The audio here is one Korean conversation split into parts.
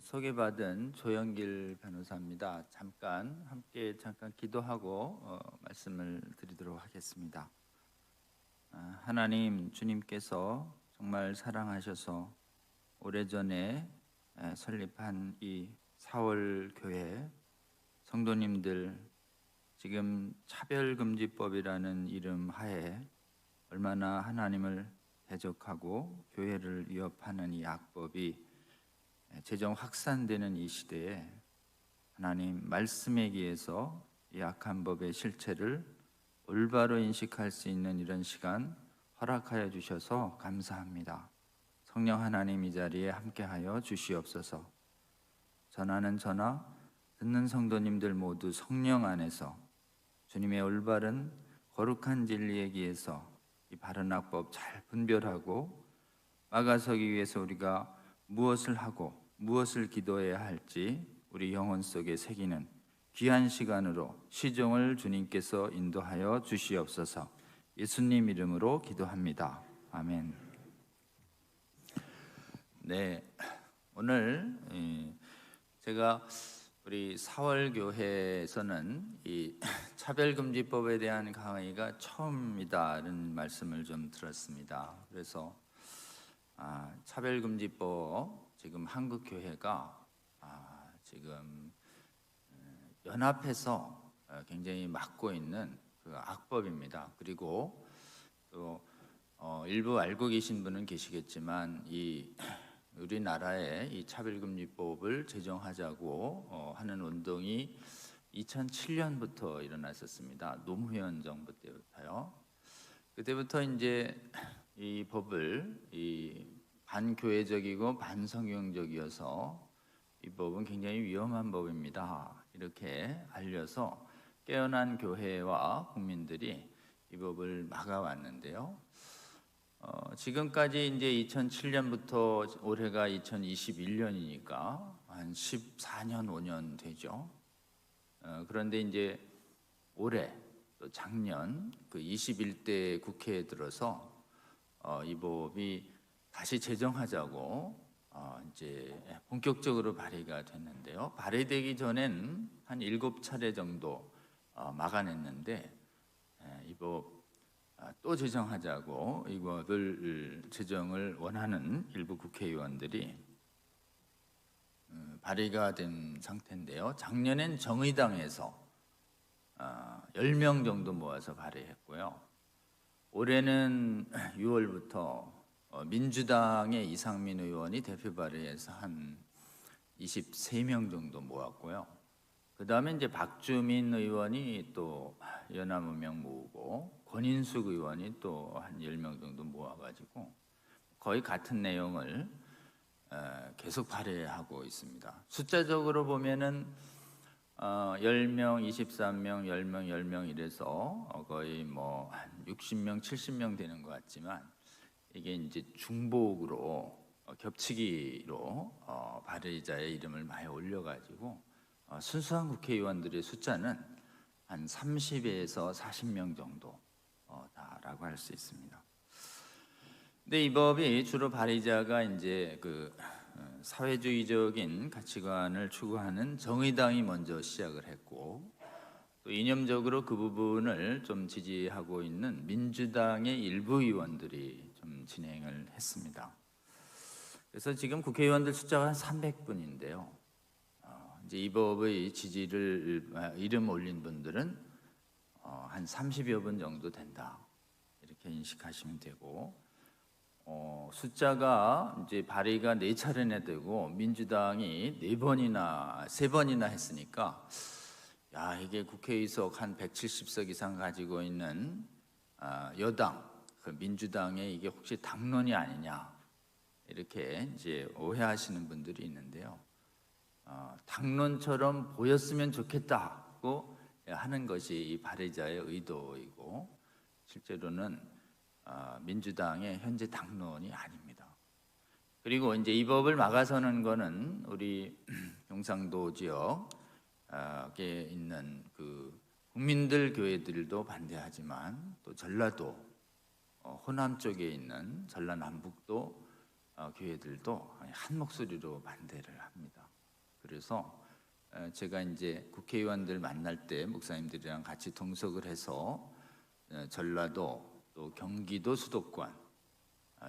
소개받은 조영길 변호사입니다. 잠깐 기도하고 말씀을 드리도록 하겠습니다. 하나님, 주님께서 정말 사랑하셔서 오래전에 설립한 이 사월교회 성도님들, 지금 차별금지법이라는 이름 하에 얼마나 하나님을 대적하고 교회를 위협하는 이 악법이 재정 확산되는 이 시대에 하나님 말씀에 기해서 이 악한 법의 실체를 올바로 인식할 수 있는 이런 시간 허락하여 주셔서 감사합니다. 성령 하나님, 이 자리에 함께하여 주시옵소서. 전하는 전하, 듣는 성도님들 모두 성령 안에서 주님의 올바른 거룩한 진리에 기해서 이 바른 악법 잘 분별하고 막아서기 위해서 우리가 무엇을 하고 무엇을 기도해야 할지 우리 영혼 속에 새기는 귀한 시간으로 시종을 주님께서 인도하여 주시옵소서. 예수님 이름으로 기도합니다. 아멘. 네, 오늘 제가 우리 사월교회에서는 이 차별금지법에 대한 강의가 처음이다라는 말씀을 좀 들었습니다. 그래서 차별금지법, 지금 한국교회가 지금 연합해서 굉장히 막고 있는 그 악법입니다. 그리고 또 일부 알고 계신 분은 계시겠지만 이 우리나라에 이 차별금지법을 제정하자고 하는 운동이 2007년부터 일어났었습니다. 노무현 정부 때부터요. 그때부터 이제 이 법을 반교회적이고 반성경적이어서 이 법은 굉장히 위험한 법입니다, 이렇게 알려서 깨어난 교회와 국민들이 이 법을 막아왔는데요. 지금까지 이제 2007년부터 올해가 2021년이니까 한 14년, 5년 되죠. 그런데 이제 올해 또 작년 그 21대 국회에 들어서 이 법이 다시 제정하자고 이제 본격적으로 발의가 됐는데요. 발의되기 전엔 한 7차례 정도 막아냈는데 이 법 또 제정하자고 이법을 제정을 원하는 일부 국회의원들이 발의가 된 상태인데요. 작년엔 정의당에서 10명 정도 모아서 발의했고요. 올해는 6월부터 민주당의 이상민 의원이 대표 발의해서 한 23명 정도 모았고요. 그 다음에 이제 박주민 의원이 또 연합 명 모으고 권인숙 의원이 또 한 10명 정도 모아가지고 거의 같은 내용을 계속 발의하고 있습니다. 숫자적으로 보면은 10명, 23명, 10명, 10명 이래서 거의 뭐 한 60명, 70명 되는 것 같지만 이게 이제 중복으로 겹치기로 발의자의 이름을 많이 올려가지고 순수한 국회의원들의 숫자는 한 30에서 40명 정도 다라고 할 수 있습니다. 근데 이 법이 주로 발의자가 이제 그 사회주의적인 가치관을 추구하는 정의당이 먼저 시작을 했고, 또 이념적으로 그 부분을 좀 지지하고 있는 민주당의 일부 의원들이 좀 진행을 했습니다. 그래서 지금 국회의원들 숫자가 한 300분인데요. 이제 이 법의 지지를 이름 올린 분들은 한 30여 분 정도 된다, 이렇게 인식하시면 되고, 숫자가 이제 발의가 4차례나 되고 민주당이 3번이나 했으니까 이게 국회의석 한 170석 이상 가지고 있는 여당, 그 민주당의 이게 혹시 당론이 아니냐, 이렇게 이제 오해하시는 분들이 있는데요. 당론처럼 보였으면 좋겠다고 하는 것이 이 발의자의 의도이고, 실제로는 민주당의 현재 당론이 아닙니다. 그리고 이제 이 법을 막아서는 거는 우리 경상도 지역에 있는 그 국민들 교회들도 반대하지만 또 전라도 호남 쪽에 있는 전라남북도 교회들도 한 목소리로 반대를 합니다. 그래서 제가 이제 국회의원들 만날 때 목사님들이랑 같이 동석을 해서 전라도 또 경기도 수도권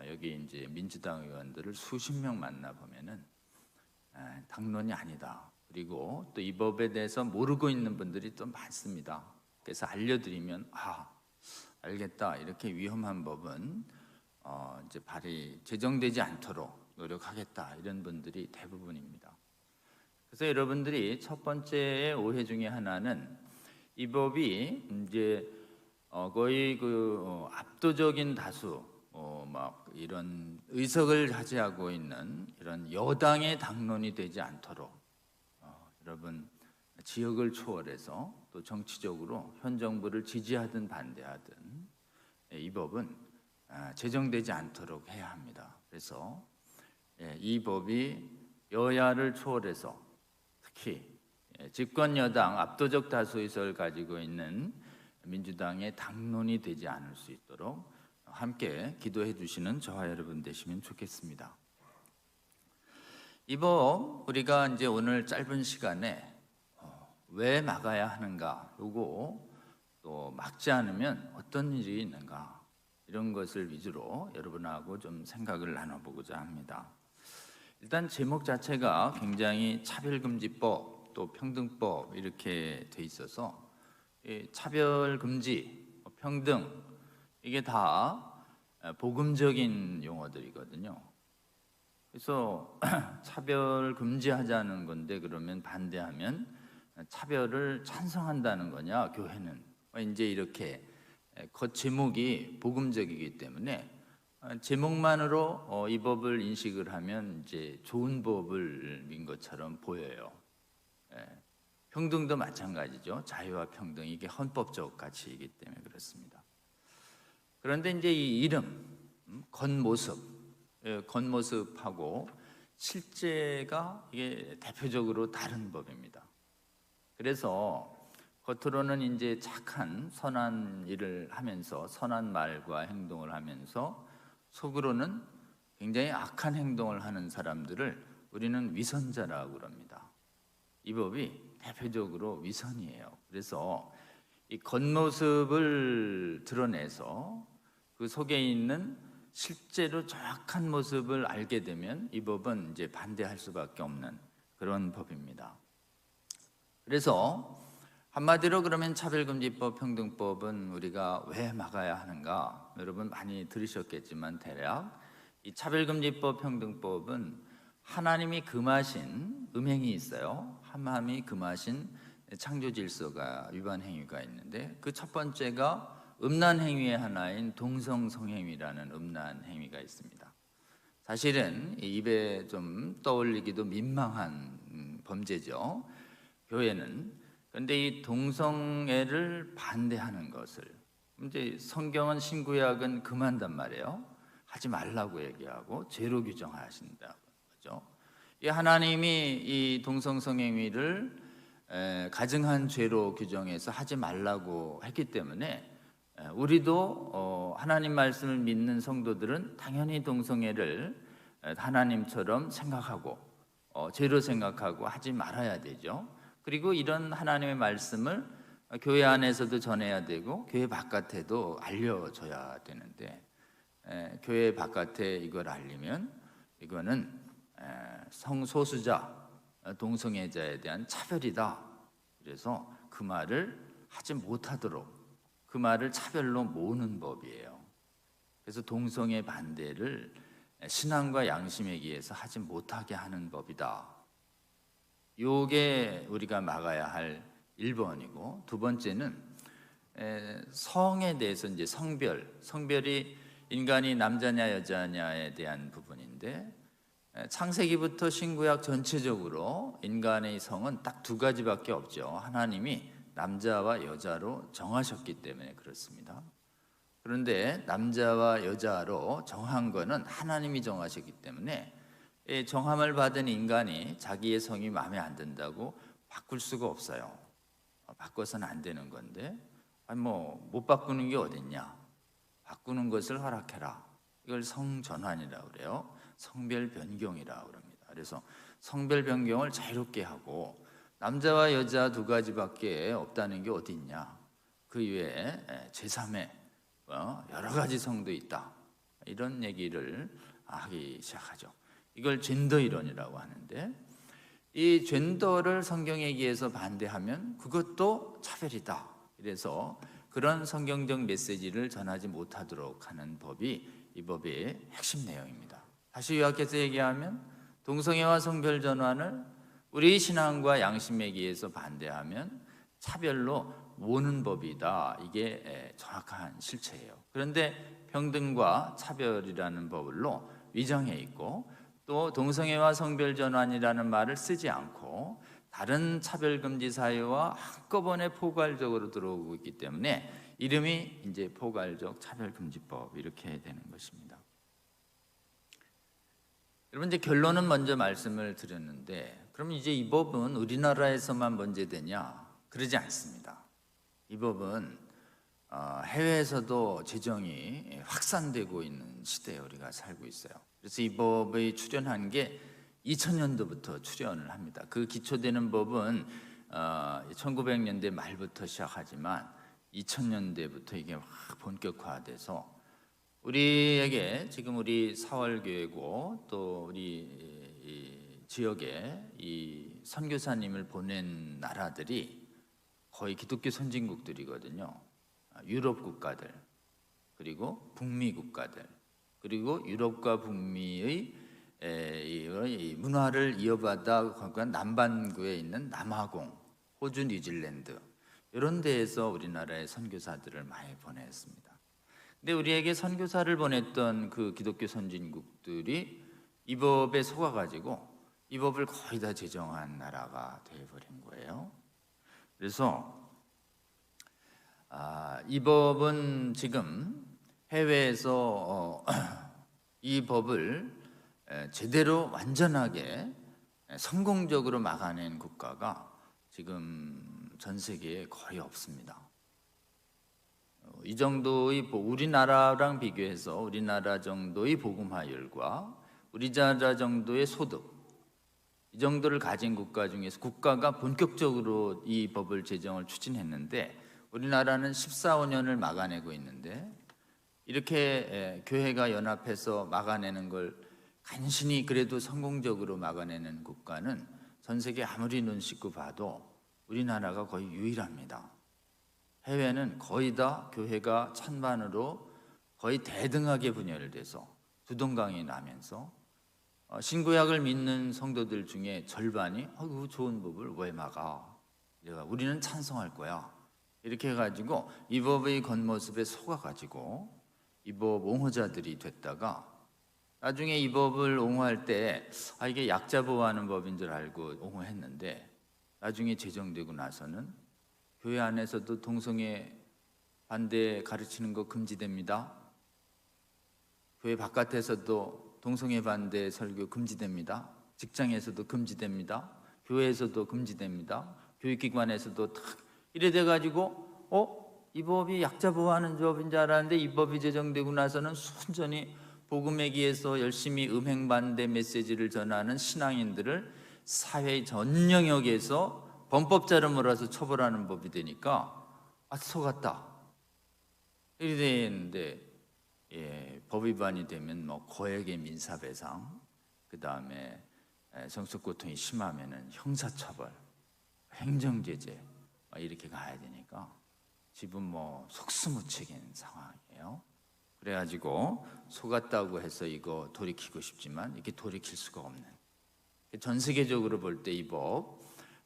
여기 이제 민주당 의원들을 수십 명 만나 보면은 당론이 아니다. 그리고 또 이 법에 대해서 모르고 있는 분들이 또 많습니다. 그래서 알려드리면 알겠다. 이렇게 위험한 법은 이제 제정되지 않도록 노력하겠다. 이런 분들이 대부분입니다. 그래서 여러분들이 첫 번째 오해 중에 하나는 이 법이 이제 거의 압도적인 다수 막 이런 의석을 차지하고 있는 이런 여당의 당론이 되지 않도록 여러분 지역을 초월해서 또 정치적으로 현 정부를 지지하든 반대하든 이 법은 제정되지 않도록 해야 합니다. 그래서 이 법이 여야를 초월해서 특히 집권 여당 압도적 다수 의석을 가지고 있는 민주당의 당론이 되지 않을 수 있도록 함께 기도해 주시는 저와 여러분 되시면 좋겠습니다. 이 법 우리가 이제 오늘 짧은 시간에 왜 막아야 하는가, 그리고 또 막지 않으면 어떤 일이 있는가, 이런 것을 위주로 여러분하고 좀 생각을 나눠보고자 합니다. 일단 제목 자체가 굉장히 차별금지법 또 평등법 이렇게 돼 있어서 차별금지, 평등 이게 다 복음적인 용어들이거든요. 그래서 차별 금지하자는 건데 그러면 반대하면 차별을 찬성한다는 거냐 교회는 이제 이렇게 겉제목이 복음적이기 때문에 제목만으로 이 법을 인식을 하면 이제 좋은 법을 민 것처럼 보여요. 평등도 마찬가지죠. 자유와 평등 이게 헌법적 가치이기 때문에 그렇습니다. 그런데 이제 이 이름, 겉모습하고 실제가 이게 대표적으로 다른 법입니다. 그래서 겉으로는 이제 착한 선한 일을 하면서 선한 말과 행동을 하면서 속으로는 굉장히 악한 행동을 하는 사람들을 우리는 위선자라고 그럽니다. 이 법이 대표적으로 위선이에요. 그래서 이 겉모습을 드러내서 그 속에 있는 실제로 정확한 모습을 알게 되면 이 법은 이제 반대할 수밖에 없는 그런 법입니다. 그래서 한마디로 그러면 차별금지법, 평등법은 우리가 왜 막아야 하는가? 여러분 많이 들으셨겠지만 대략 이 차별금지법, 평등법은 하나님이 금하신 음행이 있어요. 하나님이 금하신 창조 질서가 위반 행위가 있는데 그 첫 번째가 음란 행위의 하나인 동성 성행위라는 음란 행위가 있습니다. 사실은 입에 좀 떠올리기도 민망한 범죄죠. 교회는. 그런데 이 동성애를 반대하는 것을 이제 성경은 신구약은 금한단 말이에요. 하지 말라고 얘기하고 죄로 규정하신다고 하죠. 이 하나님이 이 동성 성행위를 가증한 죄로 규정해서 하지 말라고 했기 때문에 우리도 하나님 말씀을 믿는 성도들은 당연히 동성애를 하나님처럼 생각하고 죄로 생각하고 하지 말아야 되죠. 그리고 이런 하나님의 말씀을 교회 안에서도 전해야 되고 교회 바깥에도 알려줘야 되는데 교회 바깥에 이걸 알리면 이거는 성소수자, 동성애자에 대한 차별이다. 그래서 그 말을 하지 못하도록 그 말을 차별로 모으는 법이에요. 그래서 동성애 반대를 신앙과 양심에 의해서 하지 못하게 하는 법이다. 요게 우리가 막아야 할 1번이고 두 번째는 성에 대해서 이제 성별이 인간이 남자냐 여자냐에 대한 부분인데 창세기부터 신구약 전체적으로 인간의 성은 딱 두 가지밖에 없죠. 하나님이 남자와 여자로 정하셨기 때문에 그렇습니다. 그런데 남자와 여자로 정한 거는 하나님이 정하셨기 때문에 정함을 받은 인간이 자기의 성이 마음에 안 든다고 바꿀 수가 없어요. 바꿔서는 안 되는 건데 못 바꾸는 게 어딨냐. 바꾸는 것을 허락해라. 이걸 성전환이라고 그래요. 성별 변경이라고 그럽니다. 그래서 성별 변경을 자유롭게 하고 남자와 여자 두 가지밖에 없다는 게 어디 있냐. 그 이외에 제3의 여러 가지 성도 있다. 이런 얘기를 하기 시작하죠. 이걸 젠더 이론이라고 하는데, 이 젠더를 성경에 의해서 반대하면 그것도 차별이다. 그래서 그런 성경적 메시지를 전하지 못하도록 하는 법이 이 법의 핵심 내용입니다. 다시 요약해서 얘기하면 동성애와 성별 전환을 우리 신앙과 양심에 의해서 반대하면 차별로 모는 법이다. 이게 정확한 실체예요. 그런데 평등과 차별이라는 법으로 위정해 있고, 또 동성애와 성별 전환이라는 말을 쓰지 않고 다른 차별금지 사유와 한꺼번에 포괄적으로 들어오고 있기 때문에 이름이 이제 포괄적 차별금지법 이렇게 되는 것입니다. 여러분, 이제 결론은 먼저 말씀을 드렸는데, 그럼 이제 이 법은 우리나라에서만 문제되냐? 그러지 않습니다. 이 법은 해외에서도 제정이 확산되고 있는 시대에 우리가 살고 있어요. 그래서 이 법이 출현한 게 2000년도부터 출현을 합니다. 그 기초되는 법은 1900년대 말부터 시작하지만 2000년대부터 이게 확 본격화돼서 우리에게 지금 우리 사월교회고 또 우리 지역에 이 선교사님을 보낸 나라들이 거의 기독교 선진국들이거든요. 유럽 국가들, 그리고 북미 국가들, 그리고 유럽과 북미의 이 문화를 이어받아 남반구에 있는 남아공, 호주, 뉴질랜드 이런 데에서 우리나라의 선교사들을 많이 보냈습니다. 근데 우리에게 선교사를 보냈던 그 기독교 선진국들이 이 법에 속아가지고 이 법을 거의 다 제정한 나라가 되어버린 거예요. 그래서 이 법은 지금 해외에서 이 법을 제대로 완전하게 성공적으로 막아낸 국가가 지금 전 세계에 거의 없습니다. 이 정도의 우리나라랑 비교해서 우리나라 정도의 복음화율과 우리나라 정도의 소득, 이 정도를 가진 국가 중에서 국가가 본격적으로 이 법을 제정을 추진했는데 우리나라는 14, 15년을 막아내고 있는데, 이렇게 교회가 연합해서 막아내는 걸 간신히 그래도 성공적으로 막아내는 국가는 전 세계 아무리 눈 씻고 봐도 우리나라가 거의 유일합니다. 해외는 거의 다 교회가 찬반으로 거의 대등하게 분열돼서 두동강이 나면서 신구약을 믿는 성도들 중에 절반이 그 좋은 법을 왜 막아? 우리는 찬성할 거야. 이렇게 해가지고 이 법의 겉모습에 속아가지고 이 법 옹호자들이 됐다가 나중에 이 법을 옹호할 때 이게 약자 보호하는 법인 줄 알고 옹호했는데, 나중에 제정되고 나서는 교회 안에서도 동성애 반대 가르치는 거 금지됩니다. 교회 바깥에서도 동성애 반대 설교 금지됩니다. 직장에서도 금지됩니다. 교회에서도 금지됩니다. 교육기관에서도 탁 이래 돼가지고 이 법이 약자 보호하는 법인 줄 알았는데 이 법이 제정되고 나서는 순전히 복음에 의해서 열심히 음행 반대 메시지를 전하는 신앙인들을 사회 전 영역에서 범법자로 몰아서 처벌하는 법이 되니까 속았다 이래 되는데, 법 위반이 되면 고액의 민사배상, 그 다음에 정신고통이 심하면은 형사처벌, 행정제재 이렇게 가야 되니까 지금 속수무책인 상황이에요. 그래가지고 속았다고 해서 이거 돌이키고 싶지만 이게 돌이킬 수가 없는, 전 세계적으로 볼 때 이 법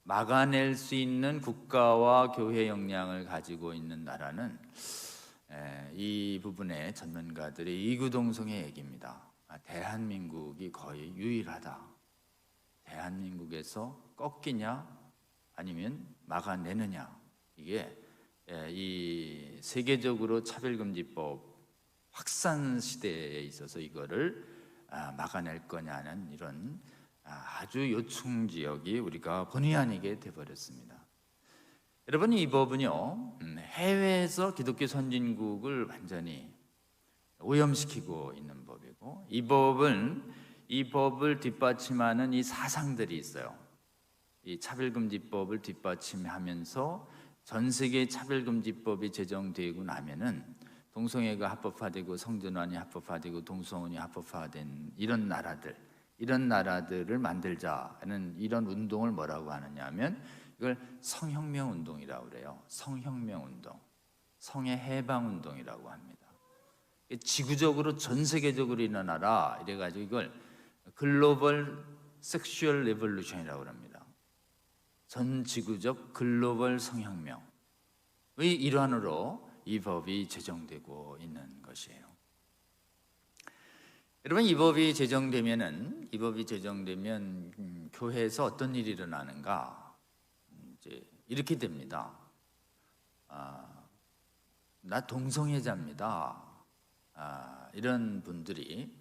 막아낼 수 있는 국가와 교회 역량을 가지고 있는 나라는 이 부분의 전문가들의 이구동성의 얘기입니다. 대한민국이 거의 유일하다. 대한민국에서 꺾이냐 아니면 막아내느냐, 이게 이 세계적으로 차별금지법 확산 시대에 있어서 이거를 막아낼 거냐는 이런 아주 요충 지역이 우리가 본의 아니게 돼버렸습니다. 여러분, 이 법은요 해외에서 기독교 선진국을 완전히 오염시키고 있는 법이고, 이 법은 이 법을 뒷받침하는 이 사상들이 있어요. 이 차별금지법을 뒷받침하면서 전 세계 차별금지법이 제정되고 나면은 동성애가 합법화되고 성전환이 합법화되고 동성혼이 합법화된 이런 나라들을 만들자는 이런 운동을 뭐라고 하느냐면 이걸 성혁명 운동이라고 그래요. 성혁명 운동, 성의 해방 운동이라고 합니다. 지구적으로 전 세계적으로 일어나라 이래가지고 이걸 글로벌 섹슈얼 레볼루션이라고 합니다. 전 지구적 글로벌 성혁명의 일환으로 이 법이 제정되고 있는 것이에요. 여러분, 이 법이 제정되면 교회에서 어떤 일이 일어나는가? 이제 이렇게 됩니다. 나 동성애자입니다. 이런 분들이,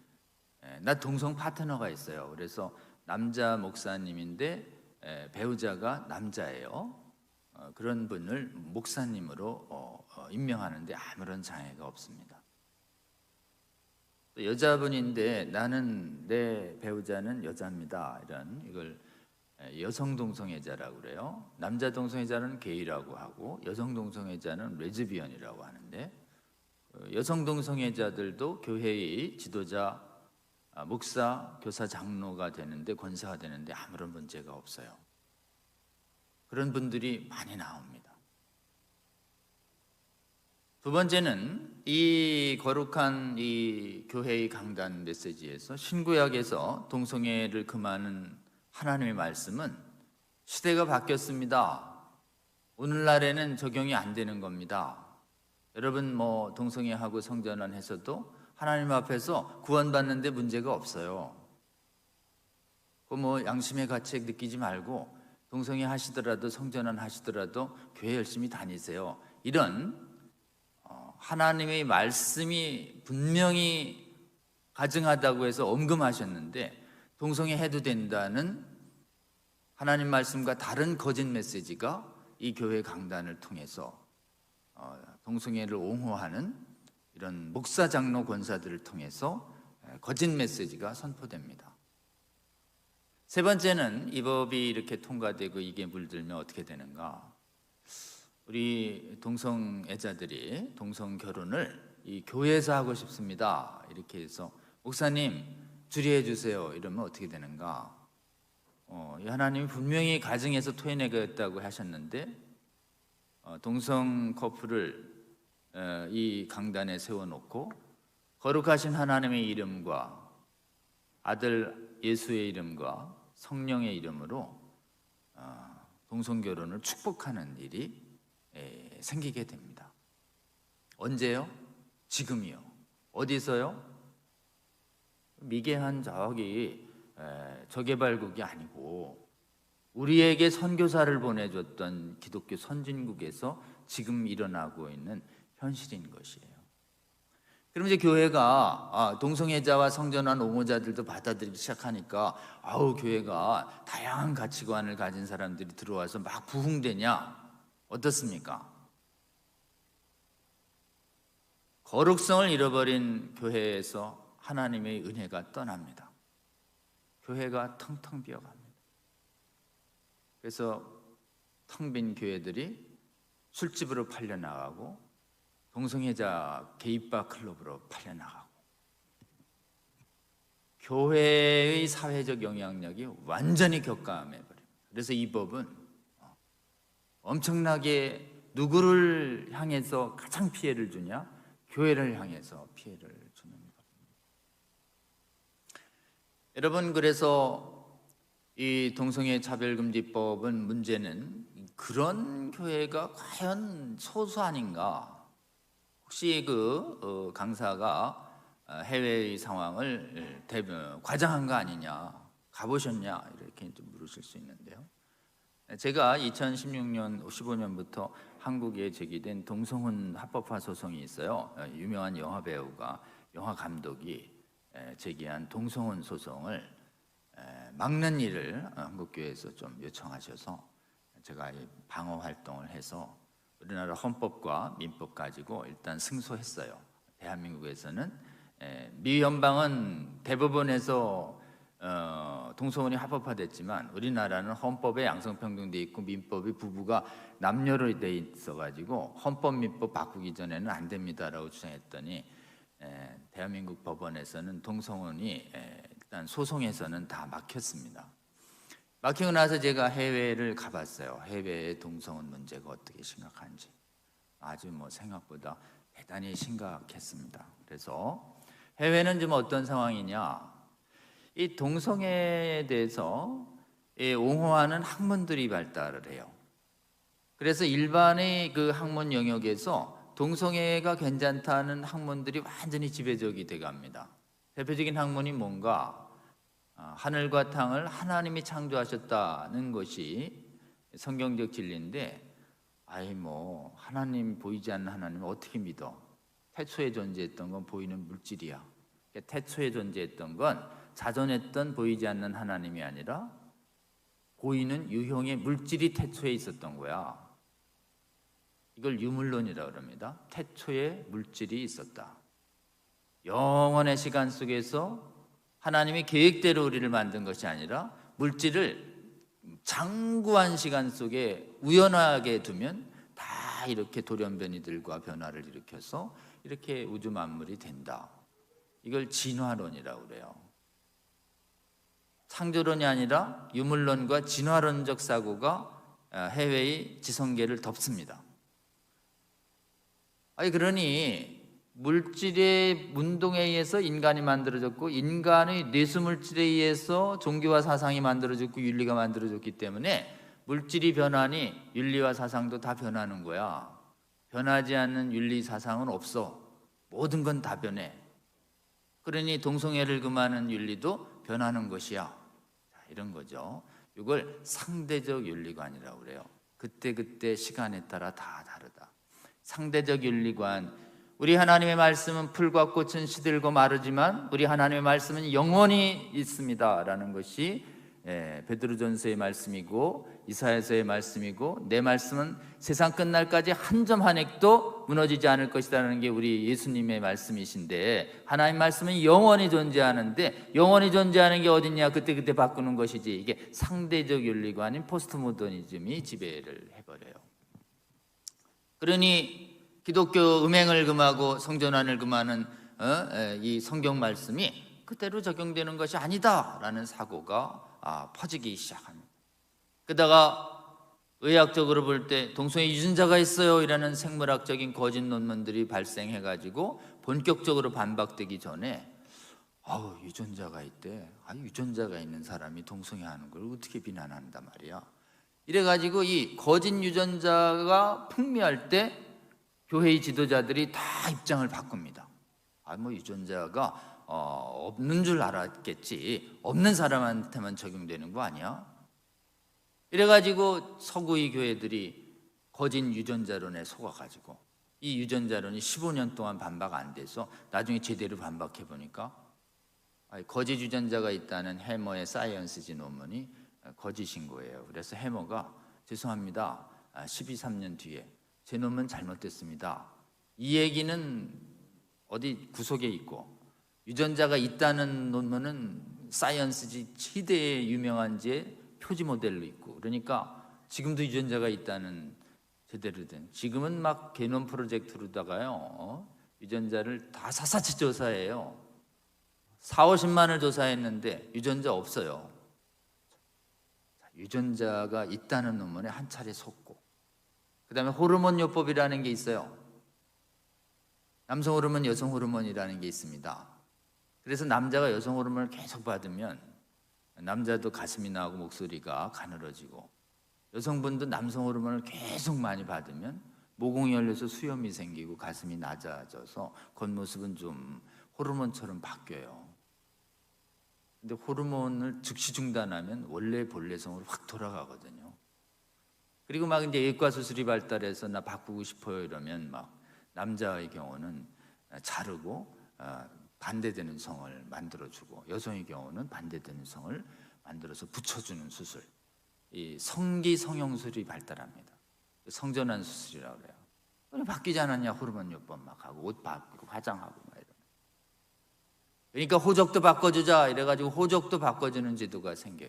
나 동성 파트너가 있어요. 그래서 남자 목사님인데 배우자가 남자예요. 그런 분을 목사님으로 임명하는데 아무런 장애가 없습니다. 또 여자분인데 나는 내 배우자는 여자입니다. 이걸 여성 동성애자라고 그래요. 남자 동성애자는 게이라고 하고 여성 동성애자는 레즈비언이라고 하는데 여성 동성애자들도 교회의 지도자, 목사, 교사, 장로가 되는데 권사가 되는데 아무런 문제가 없어요. 그런 분들이 많이 나옵니다. 두 번째는 이 거룩한 이 교회의 강단 메시지에서 신구약에서 동성애를 금하는 하나님의 말씀은 시대가 바뀌었습니다. 오늘날에는 적용이 안 되는 겁니다. 여러분 동성애하고 성전환해서도 하나님 앞에서 구원받는데 문제가 없어요. 양심의 가책 느끼지 말고 동성애 하시더라도 성전환 하시더라도 교회 열심히 다니세요. 이런 하나님의 말씀이 분명히 가증하다고 해서 엄금하셨는데 동성애 해도 된다는 하나님 말씀과 다른 거짓 메시지가 이 교회 강단을 통해서 동성애를 옹호하는 이런 목사, 장로, 권사들을 통해서 거짓 메시지가 선포됩니다. 세 번째는 이 법이 이렇게 통과되고 이게 물들면 어떻게 되는가? 우리 동성애자들이 동성 결혼을 이 교회에서 하고 싶습니다. 이렇게 해서 목사님 주례해 주세요. 이러면 어떻게 되는가? 하나님이 분명히 가정에서 토해내겠다고 하셨는데 동성 커플을 이 강단에 세워놓고 거룩하신 하나님의 이름과 아들 예수의 이름과 성령의 이름으로 동성결혼을 축복하는 일이 생기게 됩니다. 언제요? 지금이요. 어디서요? 미개한 저개발국이 아니고 우리에게 선교사를 보내줬던 기독교 선진국에서 지금 일어나고 있는 현실인 것이에요. 그럼 이제 교회가 동성애자와 성전환 옹호자들도 받아들이기 시작하니까 교회가 다양한 가치관을 가진 사람들이 들어와서 막 부흥되냐? 어떻습니까? 거룩성을 잃어버린 교회에서 하나님의 은혜가 떠납니다. 교회가 텅텅 비어갑니다. 그래서 텅 빈 교회들이 술집으로 팔려나가고 동성애자 게이바 클럽으로 팔려나가고 교회의 사회적 영향력이 완전히 격감해버립니다. 그래서 이 법은 엄청나게 누구를 향해서 가장 피해를 주냐? 교회를 향해서 피해를 주는 겁니다. 여러분, 그래서 이 동성애 차별금지법은 문제는 그런 교회가 과연 소수 아닌가? 혹시 강사가 해외의 상황을 과장한 거 아니냐? 가보셨냐? 이렇게 좀 물으실 수 있는데요. 제가 2016년, 15년부터 한국에 제기된 동성혼 합법화 소송이 있어요. 유명한 영화 배우가, 영화 감독이 제기한 동성혼 소송을 막는 일을 한국교회에서 좀 요청하셔서 제가 방어 활동을 해서 우리나라 헌법과 민법 가지고 일단 승소했어요. 대한민국에서는 미 연방은 대법원에서 동성혼이 합법화됐지만 우리나라는 헌법에 양성평등돼 있고 민법이 부부가 남녀로 돼 있어가지고 헌법 민법 바꾸기 전에는 안 됩니다라고 주장했더니 대한민국 법원에서는 동성혼이 일단 소송에서는 다 막혔습니다. 막히고 나서 제가 해외를 가봤어요. 해외의 동성혼 문제가 어떻게 심각한지 아주 생각보다 대단히 심각했습니다. 그래서 해외는 좀 어떤 상황이냐? 이 동성애에 대해서 옹호하는 학문들이 발달을 해요. 그래서 일반의 그 학문 영역에서 동성애가 괜찮다는 학문들이 완전히 지배적이 돼갑니다. 대표적인 학문이 뭔가 하늘과 땅을 하나님이 창조하셨다는 것이 성경적 진리인데, 하나님 보이지 않는 하나님을 어떻게 믿어? 태초에 존재했던 건 보이는 물질이야. 태초에 존재했던 건 자존했던 보이지 않는 하나님이 아니라 보이는 유형의 물질이 태초에 있었던 거야. 이걸 유물론이라고 합니다. 태초에 물질이 있었다. 영원의 시간 속에서 하나님이 계획대로 우리를 만든 것이 아니라 물질을 장구한 시간 속에 우연하게 두면 다 이렇게 돌연변이들과 변화를 일으켜서 이렇게 우주 만물이 된다. 이걸 진화론이라고 그래요. 창조론이 아니라 유물론과 진화론적 사고가 해외의 지성계를 덮습니다. 그러니 물질의 운동에 의해서 인간이 만들어졌고 인간의 뇌수물질에 의해서 종교와 사상이 만들어졌고 윤리가 만들어졌기 때문에 물질이 변하니 윤리와 사상도 다 변하는 거야. 변하지 않는 윤리 사상은 없어. 모든 건 다 변해. 그러니 동성애를 금하는 윤리도 변하는 것이야. 이런 거죠. 이걸 상대적 윤리관이라고 그래요. 그때 시간에 따라 다 다르다. 상대적 윤리관. 우리 하나님의 말씀은 풀과 꽃은 시들고 마르지만 우리 하나님의 말씀은 영원히 있습니다라는 것이 베드로전서의 말씀이고 이사야서의 말씀이고, 내 말씀은 세상 끝날까지 한 점 한 획도 무너지지 않을 것이라는 게 우리 예수님의 말씀이신데, 하나님 말씀은 영원히 존재하는데 영원히 존재하는 게 어딨냐? 그때 바꾸는 것이지. 이게 상대적 윤리관인 포스트모더니즘이 지배를 해버려요. 그러니 기독교 음행을 금하고 성전환을 금하는 이 성경 말씀이 그대로 적용되는 것이 아니다라는 사고가 퍼지기 시작합니다. 게다가 의학적으로 볼 때 동성애 유전자가 있어요 이라는 생물학적인 거짓 논문들이 발생해가지고 본격적으로 반박되기 전에 유전자가 있대. 유전자가 있는 사람이 동성애 하는 걸 어떻게 비난한단 말이야. 이래가지고 이 거짓 유전자가 풍미할 때 교회의 지도자들이 다 입장을 바꿉니다. 유전자가 없는 줄 알았겠지. 없는 사람한테만 적용되는 거 아니야? 이래가지고 서구의 교회들이 거짓 유전자론에 속아가지고 이 유전자론이 15년 동안 반박 안 돼서 나중에 제대로 반박해 보니까 거짓 유전자가 있다는 해머의 사이언스지 논문이 거짓인 거예요. 그래서 해머가 죄송합니다. 12~13년 뒤에 제 논문 잘못됐습니다. 이 얘기는 어디 구석에 있고 유전자가 있다는 논문은 사이언스지 시대에 유명한지의 표지 모델로 있고, 그러니까 지금도 유전자가 있다는 제대로 된, 지금은 막 게놈 프로젝트로다가요 유전자를 다 샅샅이 조사해요. 40~50만을 조사했는데 유전자 없어요. 유전자가 있다는 논문에 한 차례 속고, 그 다음에 호르몬 요법이라는 게 있어요. 남성 호르몬, 여성 호르몬이라는 게 있습니다. 그래서 남자가 여성 호르몬을 계속 받으면 남자도 가슴이 나오고 목소리가 가늘어지고, 여성분도 남성 호르몬을 계속 많이 받으면 모공이 열려서 수염이 생기고 가슴이 낮아져서 겉모습은 좀 호르몬처럼 바뀌어요. 근데 호르몬을 즉시 중단하면 원래 본래성으로 확 돌아가거든요. 그리고 막 이제 예과 수술이 발달해서 나 바꾸고 싶어요 이러면 막 남자의 경우는 자르고 반대되는 성을 만들어주고, 여성의 경우는 반대되는 성을 만들어서 붙여주는 수술, 이 성기 성형술이 발달합니다. 성전환 수술이라고 그래요. 바뀌지 않았냐? 호르몬 요법 막 하고 옷 바꾸고 화장하고 막 이런. 그러니까 호적도 바꿔주자 이래가지고 호적도 바꿔주는 제도가 생겨요.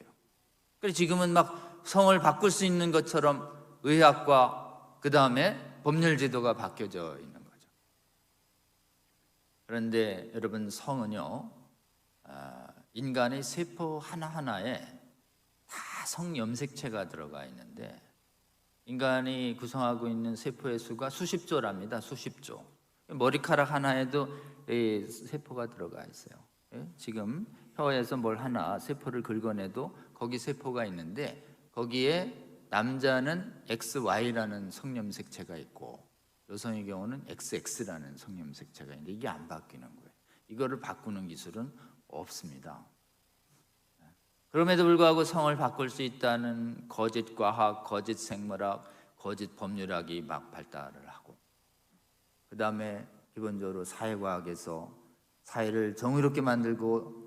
그래서 지금은 막 성을 바꿀 수 있는 것처럼 의학과 그 다음에 법률 제도가 바뀌어져 있는 거죠. 그런데 여러분, 성은요, 인간의 세포 하나하나에 다 성염색체가 들어가 있는데, 인간이 구성하고 있는 세포의 수가 수십조랍니다. 수십조. 머리카락 하나에도 세포가 들어가 있어요. 지금 혀에서 뭘 하나 세포를 긁어내도 거기 세포가 있는데, 거기에 남자는 XY라는 성염색체가 있고 여성의 경우는 XX라는 성염색체가 있는데, 이게 안 바뀌는 거예요. 이거를 바꾸는 기술은 없습니다. 그럼에도 불구하고 성을 바꿀 수 있다는 거짓 과학, 거짓 생물학, 거짓 법률학이 막 발달을 하고, 그 다음에 기본적으로 사회과학에서 사회를 정의롭게 만들고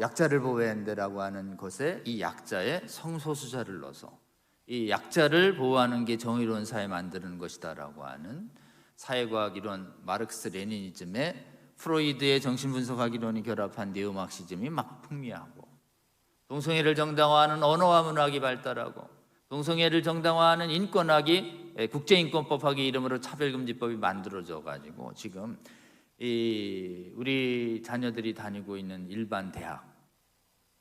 약자를 보호해야 한다라고 하는 것에 이 약자의 성소수자를 넣어서 이 약자를 보호하는 게 정의로운 사회 만드는 것이다라고 하는 사회과학 이론, 마르크스 레니니즘의 프로이드의 정신분석학 이론이 결합한 네오막시즘이 막 풍미하고, 동성애를 정당화하는 언어와 문학이 발달하고, 동성애를 정당화하는 인권학이 국제인권법학의 이름으로 차별금지법이 만들어져 가지고 지금 우리 자녀들이 다니고 있는 일반 대학,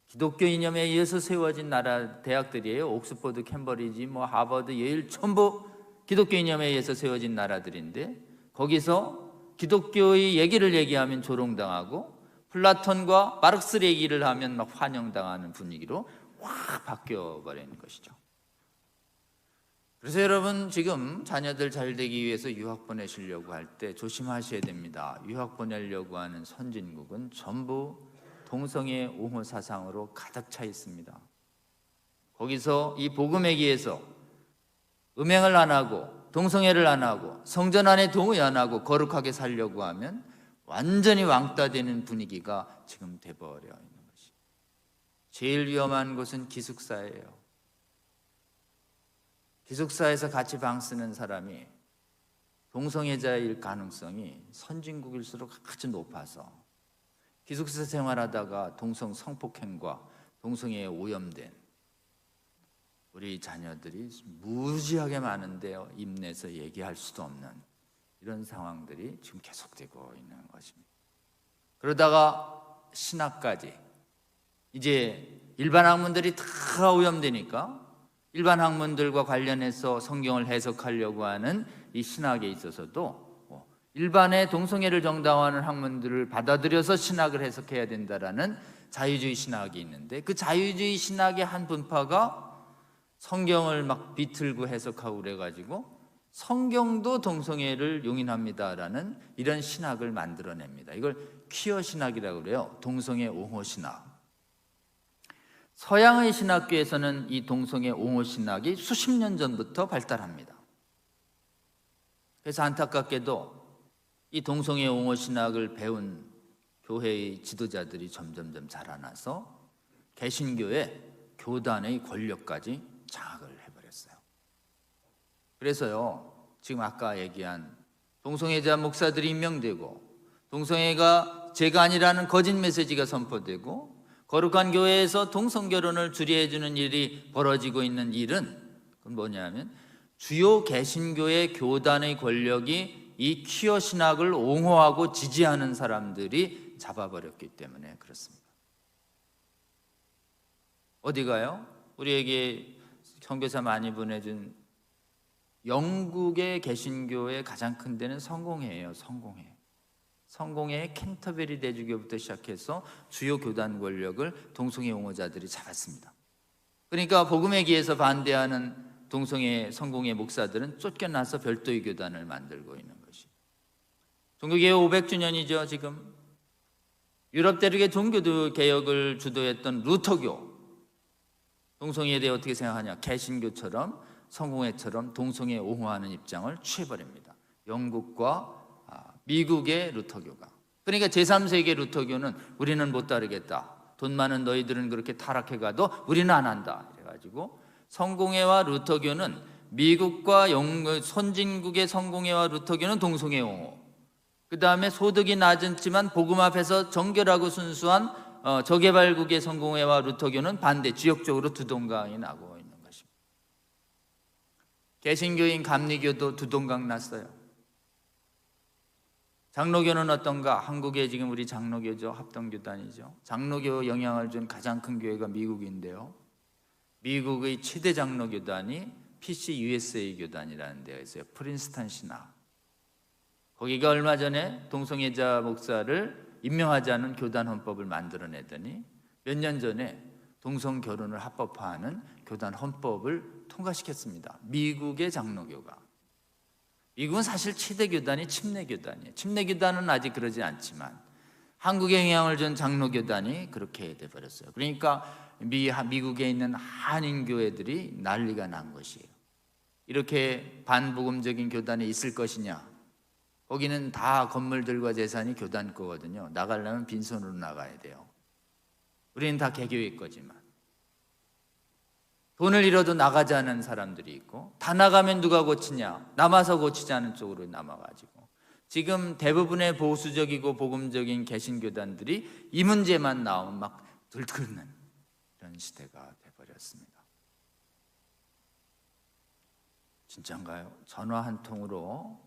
기독교 이념에 의해서 세워진 나라 대학들이에요. 옥스퍼드, 캠브리지, 하버드, 예일 전부 기독교 이념에 의해서 세워진 나라들인데, 거기서 기독교의 얘기를 얘기하면 조롱당하고 플라톤과 마르크스 얘기를 하면 막 환영당하는 분위기로 확 바뀌어 버리는 것이죠. 그래서 여러분, 지금 자녀들 잘 되기 위해서 유학 보내시려고 할 때 조심하셔야 됩니다. 유학 보내려고 하는 선진국은 전부 동성애 옹호 사상으로 가득 차 있습니다. 거기서 이 복음에 의해서 음행을 안 하고 동성애를 안 하고 성전 안에 동의 안 하고 거룩하게 살려고 하면 완전히 왕따 되는 분위기가 지금 돼버려 있는 것이. 제일 위험한 곳은 기숙사예요. 기숙사에서 같이 방 쓰는 사람이 동성애자일 가능성이 선진국일수록 아주 높아서 기숙사 생활하다가 동성 성폭행과 동성애에 오염된 우리 자녀들이 무지하게 많은데요, 입내서 얘기할 수도 없는 이런 상황들이 지금 계속되고 있는 것입니다. 그러다가 신학까지, 이제 일반 학문들이 다 오염되니까 일반 학문들과 관련해서 성경을 해석하려고 하는 이 신학에 있어서도 일반의 동성애를 정당화하는 학문들을 받아들여서 신학을 해석해야 된다라는 자유주의 신학이 있는데, 그 자유주의 신학의 한 분파가 성경을 막 비틀고 해석하고 그래가지고 성경도 동성애를 용인합니다라는 이런 신학을 만들어냅니다. 이걸 퀴어 신학이라고 그래요. 동성애 옹호 신학. 서양의 신학계에서는 이 동성애 옹호 신학이 수십 년 전부터 발달합니다. 그래서 안타깝게도 이 동성애 옹호 신학을 배운 교회의 지도자들이 점점점 자라나서 개신교의 교단의 권력까지 장악을 해버렸어요. 그래서요, 지금 아까 얘기한 동성애자 목사들이 임명되고 동성애가 죄가 아니라는 거짓 메시지가 선포되고 거룩한 교회에서 동성결혼을 주례해주는 일이 벌어지고 있는 일은, 그건 뭐냐면 주요 개신교의 교단의 권력이 이 퀴어 신학을 옹호하고 지지하는 사람들이 잡아버렸기 때문에 그렇습니다. 어디 가요? 우리에게 선교사 많이 보내준 영국의 개신교의 가장 큰 데는 성공회예요. 성공회 캔터베리 대주교부터 시작해서 주요 교단 권력을 동성애 옹호자들이 잡았습니다. 그러니까 복음에 기해서 반대하는 동성애 성공회 목사들은 쫓겨나서 별도의 교단을 만들고 있는 것이. 종교개혁 500주년이죠. 지금 유럽 대륙의 종교도 개혁을 주도했던 루터교, 동성애에 대해 어떻게 생각하냐? 개신교처럼 성공회처럼 동성애 옹호하는 입장을 취해버립니다. 영국과 미국의 루터교가. 그러니까 제3세계 루터교는 우리는 못 따르겠다. 돈 많은 너희들은 그렇게 타락해가도 우리는 안 한다. 그래가지고 성공회와 루터교는, 미국과 선진국의 성공회와 루터교는 동성애 옹호, 그 다음에 소득이 낮았지만 복음 앞에서 정결하고 순수한 저개발국의 성공회와 루터교는 반대, 지역적으로 두동강이 나고 있는 것입니다. 개신교인 감리교도 두동강 났어요. 장로교는 어떤가? 한국에 지금 우리 장로교죠. 합동교단이죠. 장로교 영향을 준 가장 큰 교회가 미국인데요. 미국의 최대 장로교단이 PCUSA 교단이라는 데가 있어요. 프린스턴 신학. 거기가 얼마 전에 동성애자 목사를 임명하지 않은 교단 헌법을 만들어내더니 몇 년 전에 동성 결혼을 합법화하는 교단 헌법을 통과시켰습니다. 미국의 장로교가. 미국은 사실 최대 교단이 침례교단이에요. 침례교단은 아직 그러지 않지만 한국에 영향을 준 장로교단이 그렇게 돼버렸어요. 그러니까 미국에 있는 한인교회들이 난리가 난 것이에요. 이렇게 반복음적인 교단이 있을 것이냐? 거기는 다 건물들과 재산이 교단 거거든요. 나가려면 빈손으로 나가야 돼요. 우리는 다 개교회 거지만 돈을 잃어도 나가자는 사람들이 있고, 다 나가면 누가 고치냐? 남아서 고치자는 쪽으로 남아가지고 지금 대부분의 보수적이고 복음적인 개신교단들이 이 문제만 나오면 막 들끓는 이런 시대가 돼버렸습니다. 진짠가요? 전화 한 통으로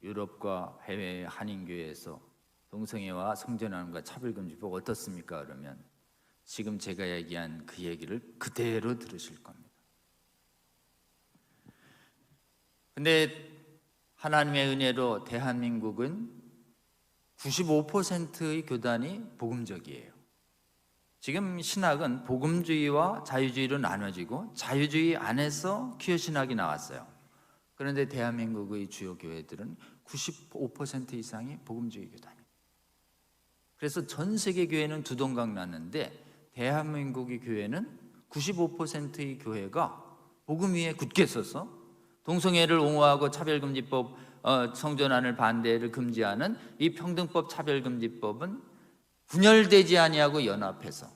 유럽과 해외 한인교회에서 동성애와 성전환과 차별금지법 어떻습니까? 그러면 지금 제가 얘기한 그 얘기를 그대로 들으실 겁니다. 근데 하나님의 은혜로 대한민국은 95%의 교단이 복음적이에요. 지금 신학은 복음주의와 자유주의로 나눠지고 자유주의 안에서 퀴어 신학이 나왔어요. 그런데 대한민국의 주요 교회들은 95% 이상이 복음주의 교단이에요. 그래서 전 세계 교회는 두동강 났는데 대한민국의 교회는 95%의 교회가 복음 위에 굳게 서서 동성애를 옹호하고 차별금지법, 성전환을 반대를 금지하는 이 평등법 차별금지법은 분열되지 아니하고 연합해서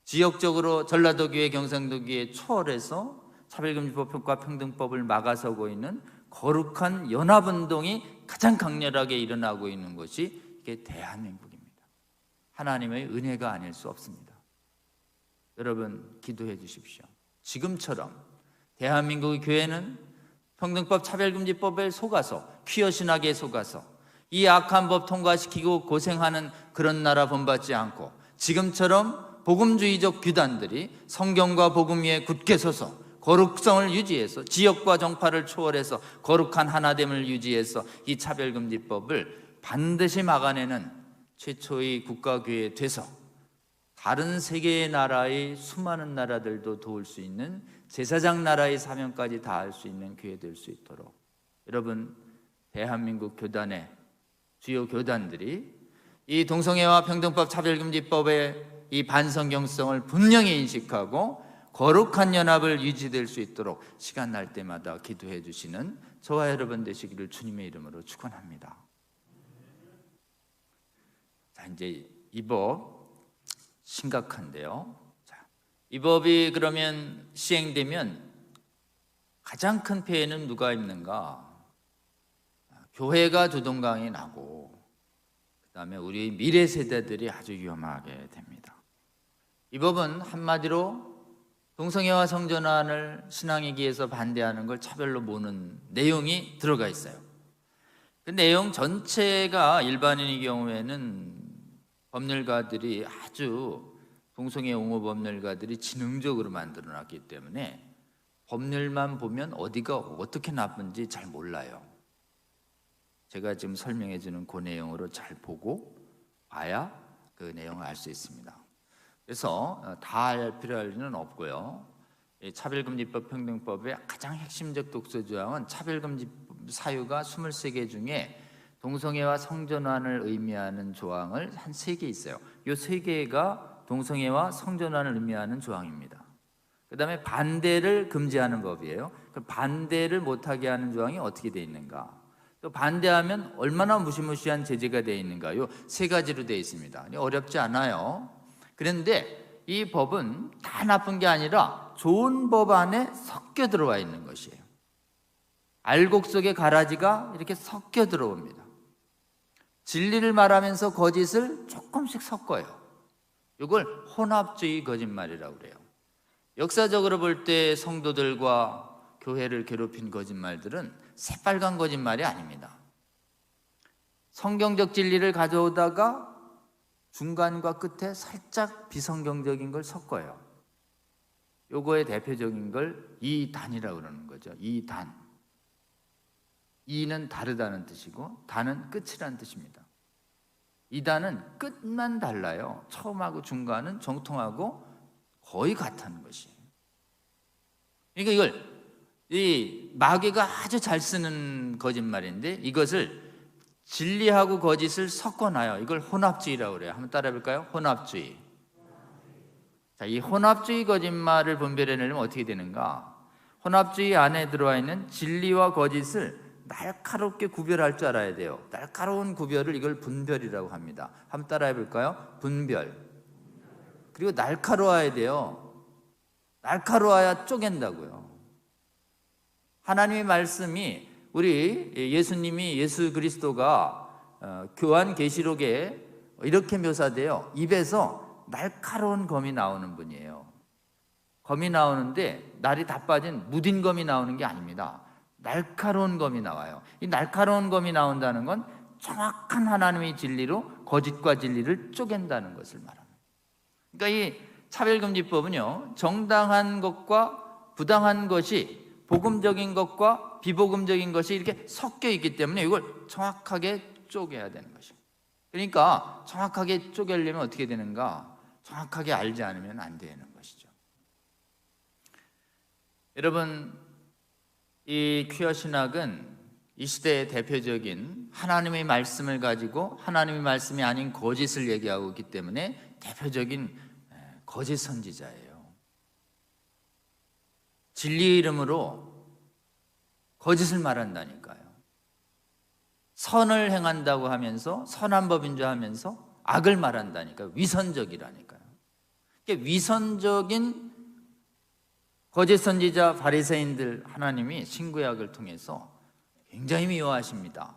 지역적으로 전라도교회, 경상도교회 초월해서 차별금지법과 평등법을 막아서고 있는 거룩한 연합운동이 가장 강렬하게 일어나고 있는 것이 이게 대한민국입니다. 하나님의 은혜가 아닐 수 없습니다. 여러분 기도해 주십시오. 지금처럼 대한민국의 교회는 평등법 차별금지법에 속아서 퀴어 신학에 속아서 이 악한 법 통과시키고 고생하는 그런 나라 본받지 않고 지금처럼 복음주의적 규단들이 성경과 복음 위에 굳게 서서 거룩성을 유지해서 지역과 정파를 초월해서 거룩한 하나됨을 유지해서 이 차별금지법을 반드시 막아내는 최초의 국가교회 돼서 다른 세계의 나라의 수많은 나라들도 도울 수 있는 제사장 나라의 사명까지 다할 수 있는 교회 될 수 있도록 여러분 대한민국 교단의 주요 교단들이 이 동성애와 평등법 차별금지법의 이 반성경성을 분명히 인식하고 거룩한 연합을 유지될 수 있도록 시간 날 때마다 기도해 주시는 저와 여러분 되시기를 주님의 이름으로 축원합니다. 자, 이제 이 법 심각한데요. 자, 이 법이 그러면 시행되면 가장 큰 폐해는 누가 입는가? 교회가 두동강이 나고 그 다음에 우리 미래 세대들이 아주 위험하게 됩니다. 이 법은 한마디로 동성애와 성전환을 신앙이기에서 반대하는 걸 차별로 모는 내용이 들어가 있어요. 그 내용 전체가 일반인의 경우에는 법률가들이 아주 동성애 옹호 법률가들이 지능적으로 만들어놨기 때문에 법률만 보면 어디가 어떻게 나쁜지 잘 몰라요. 제가 지금 설명해 주는 그 내용으로 잘 보고 봐야 그 내용을 알 수 있습니다. 그래서 다 알 필요는 없고요. 차별금지법 평등법의 가장 핵심적 독소 조항은 차별금지 사유가 23개 중에 동성애와 성전환을 의미하는 조항을 한 3개 있어요. 이 3개가 동성애와 성전환을 의미하는 조항입니다. 그 다음에 반대를 금지하는 법이에요. 그 반대를 못하게 하는 조항이 어떻게 되어 있는가? 또 반대하면 얼마나 무시무시한 제재가 되어 있는가요? 3가지로 되어 있습니다. 어렵지 않아요. 그런데 이 법은 다 나쁜 게 아니라 좋은 법 안에 섞여 들어와 있는 것이에요. 알곡 속의 가라지가 이렇게 섞여 들어옵니다. 진리를 말하면서 거짓을 조금씩 섞어요. 이걸 혼합주의 거짓말이라고 그래요. 역사적으로 볼 때 성도들과 교회를 괴롭힌 거짓말들은 새빨간 거짓말이 아닙니다. 성경적 진리를 가져오다가 중간과 끝에 살짝 비성경적인 걸 섞어요. 요거의 대표적인 걸 이단이라고 그러는 거죠. 이단. 이는 다르다는 뜻이고 단은 끝이라는 뜻입니다. 이단은 끝만 달라요. 처음하고 중간은 정통하고 거의 같다는 것이에요. 그러니까 이걸 이 마귀가 아주 잘 쓰는 거짓말인데 이것을 진리하고 거짓을 섞어놔요. 이걸 혼합주의라고 그래요. 한번 따라해 볼까요? 혼합주의. 자, 이 혼합주의 거짓말을 분별해내려면 어떻게 되는가? 혼합주의 안에 들어와 있는 진리와 거짓을 날카롭게 구별할 줄 알아야 돼요. 날카로운 구별을 이걸 분별이라고 합니다. 한번 따라해 볼까요? 분별. 그리고 날카로워야 돼요. 날카로워야 쪼갠다고요. 하나님의 말씀이 우리 예수님이 예수 그리스도가 교한계시록에 이렇게 묘사돼요. 입에서 날카로운 검이 나오는 분이에요. 검이 나오는데 날이 다 빠진 무딘 검이 나오는 게 아닙니다. 날카로운 검이 나와요. 이 날카로운 검이 나온다는 건 정확한 하나님의 진리로 거짓과 진리를 쪼갠다는 것을 말합니다. 그러니까 이 차별금지법은요, 정당한 것과 부당한 것이 복음적인 것과 비복음적인 것이 이렇게 섞여 있기 때문에 이걸 정확하게 쪼개야 되는 것입니다. 그러니까 정확하게 쪼개려면 어떻게 되는가? 정확하게 알지 않으면 안 되는 것이죠. 여러분, 이 퀴어 신학은 이 시대의 대표적인 하나님의 말씀을 가지고 하나님의 말씀이 아닌 거짓을 얘기하고 있기 때문에 대표적인 거짓 선지자예요. 진리의 이름으로 거짓을 말한다니까요. 선을 행한다고 하면서 선한 법인 줄 하면서 악을 말한다니까요. 위선적이라니까요. 위선적인 거짓 선지자 바리새인들 하나님이 신구약을 통해서 굉장히 미워하십니다.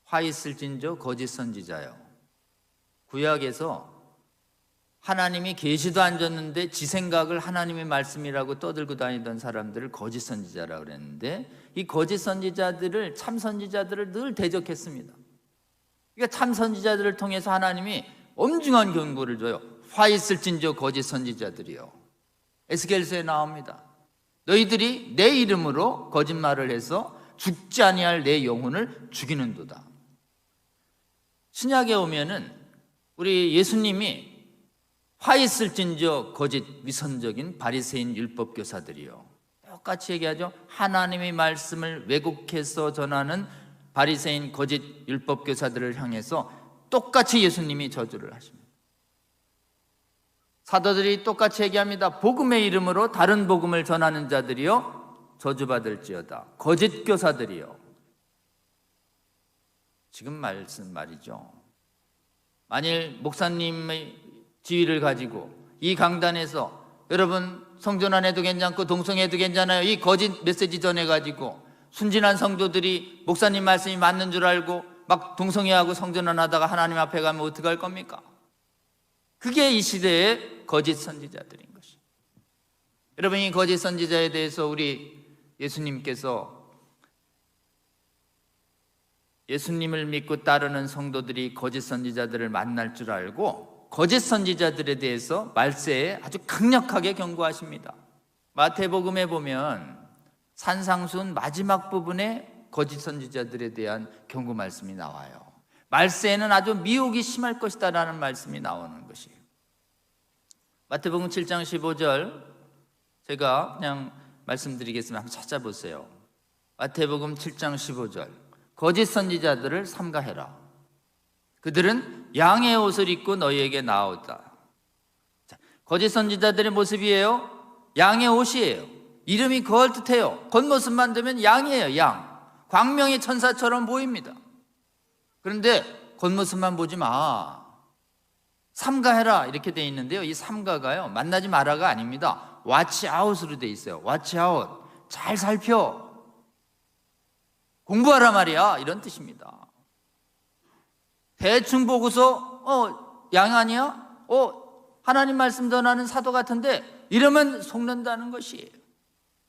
화 있을진저 거짓 선지자요. 구약에서 하나님이 계시도 안 줬는데 지 생각을 하나님의 말씀이라고 떠들고 다니던 사람들을 거짓 선지자라고 그랬는데 이 거짓 선지자들을 참 선지자들을 늘 대적했습니다. 그러니까 참 선지자들을 통해서 하나님이 엄중한 경고를 줘요. 화 있을진저 거짓 선지자들이요. 에스겔서에 나옵니다. 너희들이 내 이름으로 거짓말을 해서 죽지 아니할 내 영혼을 죽이는도다. 신약에 오면은 우리 예수님이 화 있을진저 거짓 위선적인 바리새인 율법교사들이요. 똑같이 얘기하죠. 하나님의 말씀을 왜곡해서 전하는 바리새인 거짓 율법교사들을 향해서 똑같이 예수님이 저주를 하십니다. 사도들이 똑같이 얘기합니다. 복음의 이름으로 다른 복음을 전하는 자들이요 저주받을지어다. 거짓 교사들이요. 지금 말씀 말이죠. 만일 목사님의 지위를 가지고 이 강단에서 여러분 성전 안에도 괜찮고 동성애도 괜찮아요, 이 거짓 메시지 전해가지고 순진한 성도들이 목사님 말씀이 맞는 줄 알고 막 동성애하고 성전안 하다가 하나님 앞에 가면 어떡할 겁니까? 그게 이 시대의 거짓 선지자들인 것입니다. 여러분, 이 거짓 선지자에 대해서 우리 예수님께서 예수님을 믿고 따르는 성도들이 거짓 선지자들을 만날 줄 알고 거짓 선지자들에 대해서 말세에 아주 강력하게 경고하십니다. 마태복음에 보면 산상수훈 마지막 부분에 거짓 선지자들에 대한 경고 말씀이 나와요. 말세에는 아주 미혹이 심할 것이다 라는 말씀이 나오는 것이에요. 마태복음 7장 15절 제가 그냥 말씀드리겠습니다. 한번 찾아보세요. 마태복음 7장 15절 거짓 선지자들을 삼가해라. 그들은 양의 옷을 입고 너희에게 나오다. 거짓 선지자들의 모습이에요. 양의 옷이에요. 이름이 그럴듯해요. 겉모습만 되면 양이에요. 양. 광명의 천사처럼 보입니다. 그런데 겉모습만 보지 마. 삼가해라 이렇게 돼 있는데요. 이 삼가가요, 만나지 마라가 아닙니다. watch out으로 돼 있어요. watch out. 잘 살펴. 공부하라 말이야, 이런 뜻입니다. 대충 보고서 양아니야? 하나님 말씀 전하는 사도 같은데 이러면 속는다는 것이에요.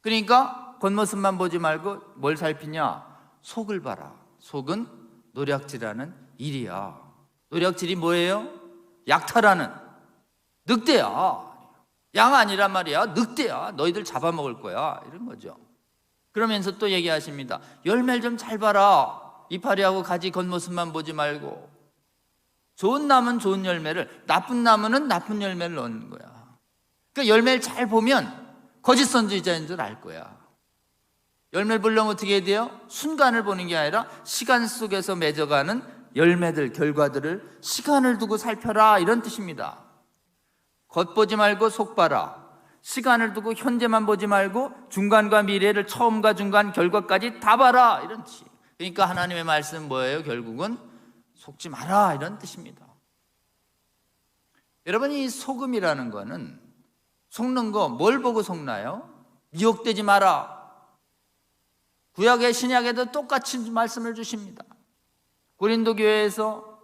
그러니까 겉모습만 보지 말고 뭘 살피냐? 속을 봐라. 속은 노략질하는 일이야. 노략질이 뭐예요? 약탈하는 늑대야. 양 아니란 말이야. 늑대야. 너희들 잡아먹을 거야, 이런 거죠. 그러면서 또 얘기하십니다. 열매를 좀 잘 봐라. 이파리하고 가지 겉모습만 보지 말고. 좋은 나무는 좋은 열매를, 나쁜 나무는 나쁜 열매를 넣는 거야. 그러니까 열매를 잘 보면 거짓 선지자인 줄 알 거야. 열매를 보려면 어떻게 해야 돼요? 순간을 보는 게 아니라 시간 속에서 맺어가는 열매들, 결과들을 시간을 두고 살펴라, 이런 뜻입니다. 겉 보지 말고 속 봐라. 시간을 두고 현재만 보지 말고 중간과 미래를, 처음과 중간, 결과까지 다 봐라, 이런 뜻이에요. 그러니까 하나님의 말씀은 뭐예요? 결국은 속지 마라, 이런 뜻입니다. 여러분, 이 속음이라는 거는, 속는 거 뭘 보고 속나요? 미혹되지 마라. 구약의 신약에도 똑같이 말씀을 주십니다. 고린도 교회에서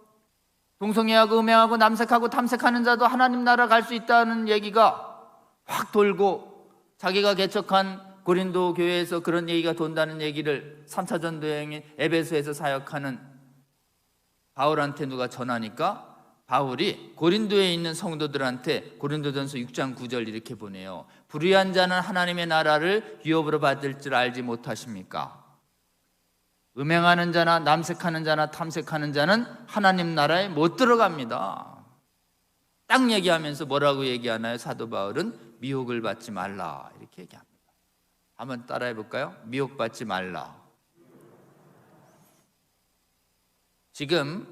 동성애하고 음행하고 남색하고 탐색하는 자도 하나님 나라 갈 수 있다는 얘기가 확 돌고, 자기가 개척한 고린도 교회에서 그런 얘기가 돈다는 얘기를 3차 전도여행인 에베소에서 사역하는 바울한테 누가 전하니까 바울이 고린도에 있는 성도들한테 고린도전서 6장 9절 이렇게 보내요. 불의한 자는 하나님의 나라를 유업으로 받을 줄 알지 못하십니까? 음행하는 자나 남색하는 자나 탐색하는 자는 하나님 나라에 못 들어갑니다. 딱 얘기하면서 뭐라고 얘기하나요? 사도 바울은 미혹을 받지 말라, 이렇게 얘기합니다. 한번 따라해 볼까요? 미혹받지 말라. 지금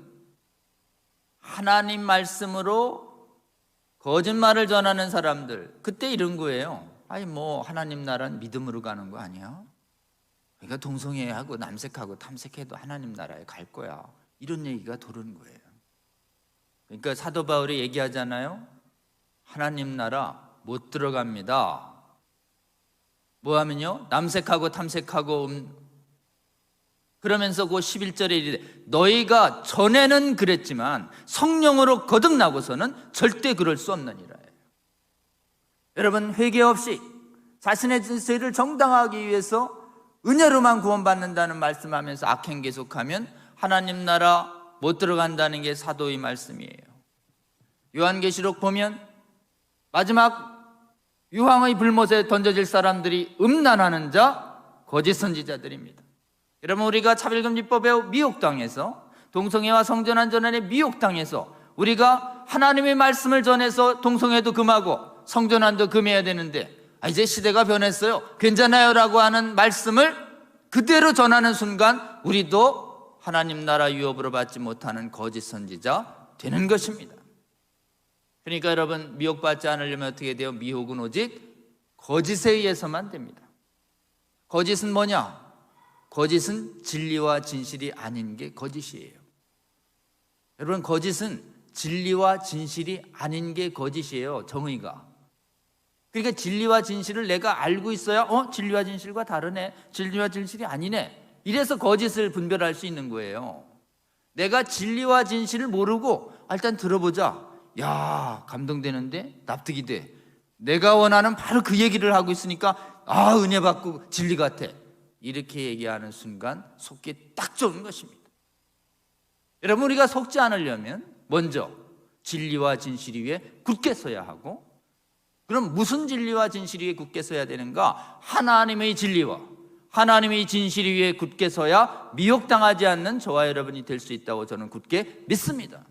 하나님 말씀으로 거짓말을 전하는 사람들, 그때 이런 거예요. 아니 뭐 하나님 나라는 믿음으로 가는 거 아니야? 그러니까 동성애하고 남색하고 탐색해도 하나님 나라에 갈 거야, 이런 얘기가 도는 거예요. 그러니까 사도 바울이 얘기하잖아요. 하나님 나라 못 들어갑니다. 뭐 하면요? 남색하고 탐색하고 그러면서 그 11절에 이르되 너희가 전에는 그랬지만 성령으로 거듭나고서는 절대 그럴 수 없느니라. 여러분, 회개 없이 자신의 죄를 정당화하기 위해서 은혜로만 구원받는다는 말씀하면서 악행 계속하면 하나님 나라 못 들어간다는 게 사도의 말씀이에요. 요한계시록 보면 마지막 유황의 불못에 던져질 사람들이 음란하는 자, 거짓 선지자들입니다. 여러분, 우리가 차별금지법에 미혹당해서, 동성애와 성전환 전환에 미혹당해서 우리가 하나님의 말씀을 전해서 동성애도 금하고 성전환도 금해야 되는데 이제 시대가 변했어요, 괜찮아요 라고 하는 말씀을 그대로 전하는 순간 우리도 하나님 나라 유업으로 받지 못하는 거짓 선지자 되는 것입니다. 그러니까 여러분, 미혹받지 않으려면 어떻게 돼요? 미혹은 오직 거짓에 의해서만 됩니다. 거짓은 뭐냐? 거짓은 진리와 진실이 아닌 게 거짓이에요. 여러분, 거짓은 진리와 진실이 아닌 게 거짓이에요. 정의가. 그러니까 진리와 진실을 내가 알고 있어야 진리와 진실과 다르네, 진리와 진실이 아니네, 이래서 거짓을 분별할 수 있는 거예요. 내가 진리와 진실을 모르고 일단 들어보자, 야 감동되는데, 납득이 돼, 내가 원하는 바로 그 얘기를 하고 있으니까 은혜 받고 진리 같아, 이렇게 얘기하는 순간 속기 딱 좋은 것입니다. 여러분, 우리가 속지 않으려면 먼저 진리와 진실 위에 굳게 서야 하고, 그럼 무슨 진리와 진실 위에 굳게 서야 되는가? 하나님의 진리와 하나님의 진실 위에 굳게 서야 미혹당하지 않는 저와 여러분이 될 수 있다고 저는 굳게 믿습니다.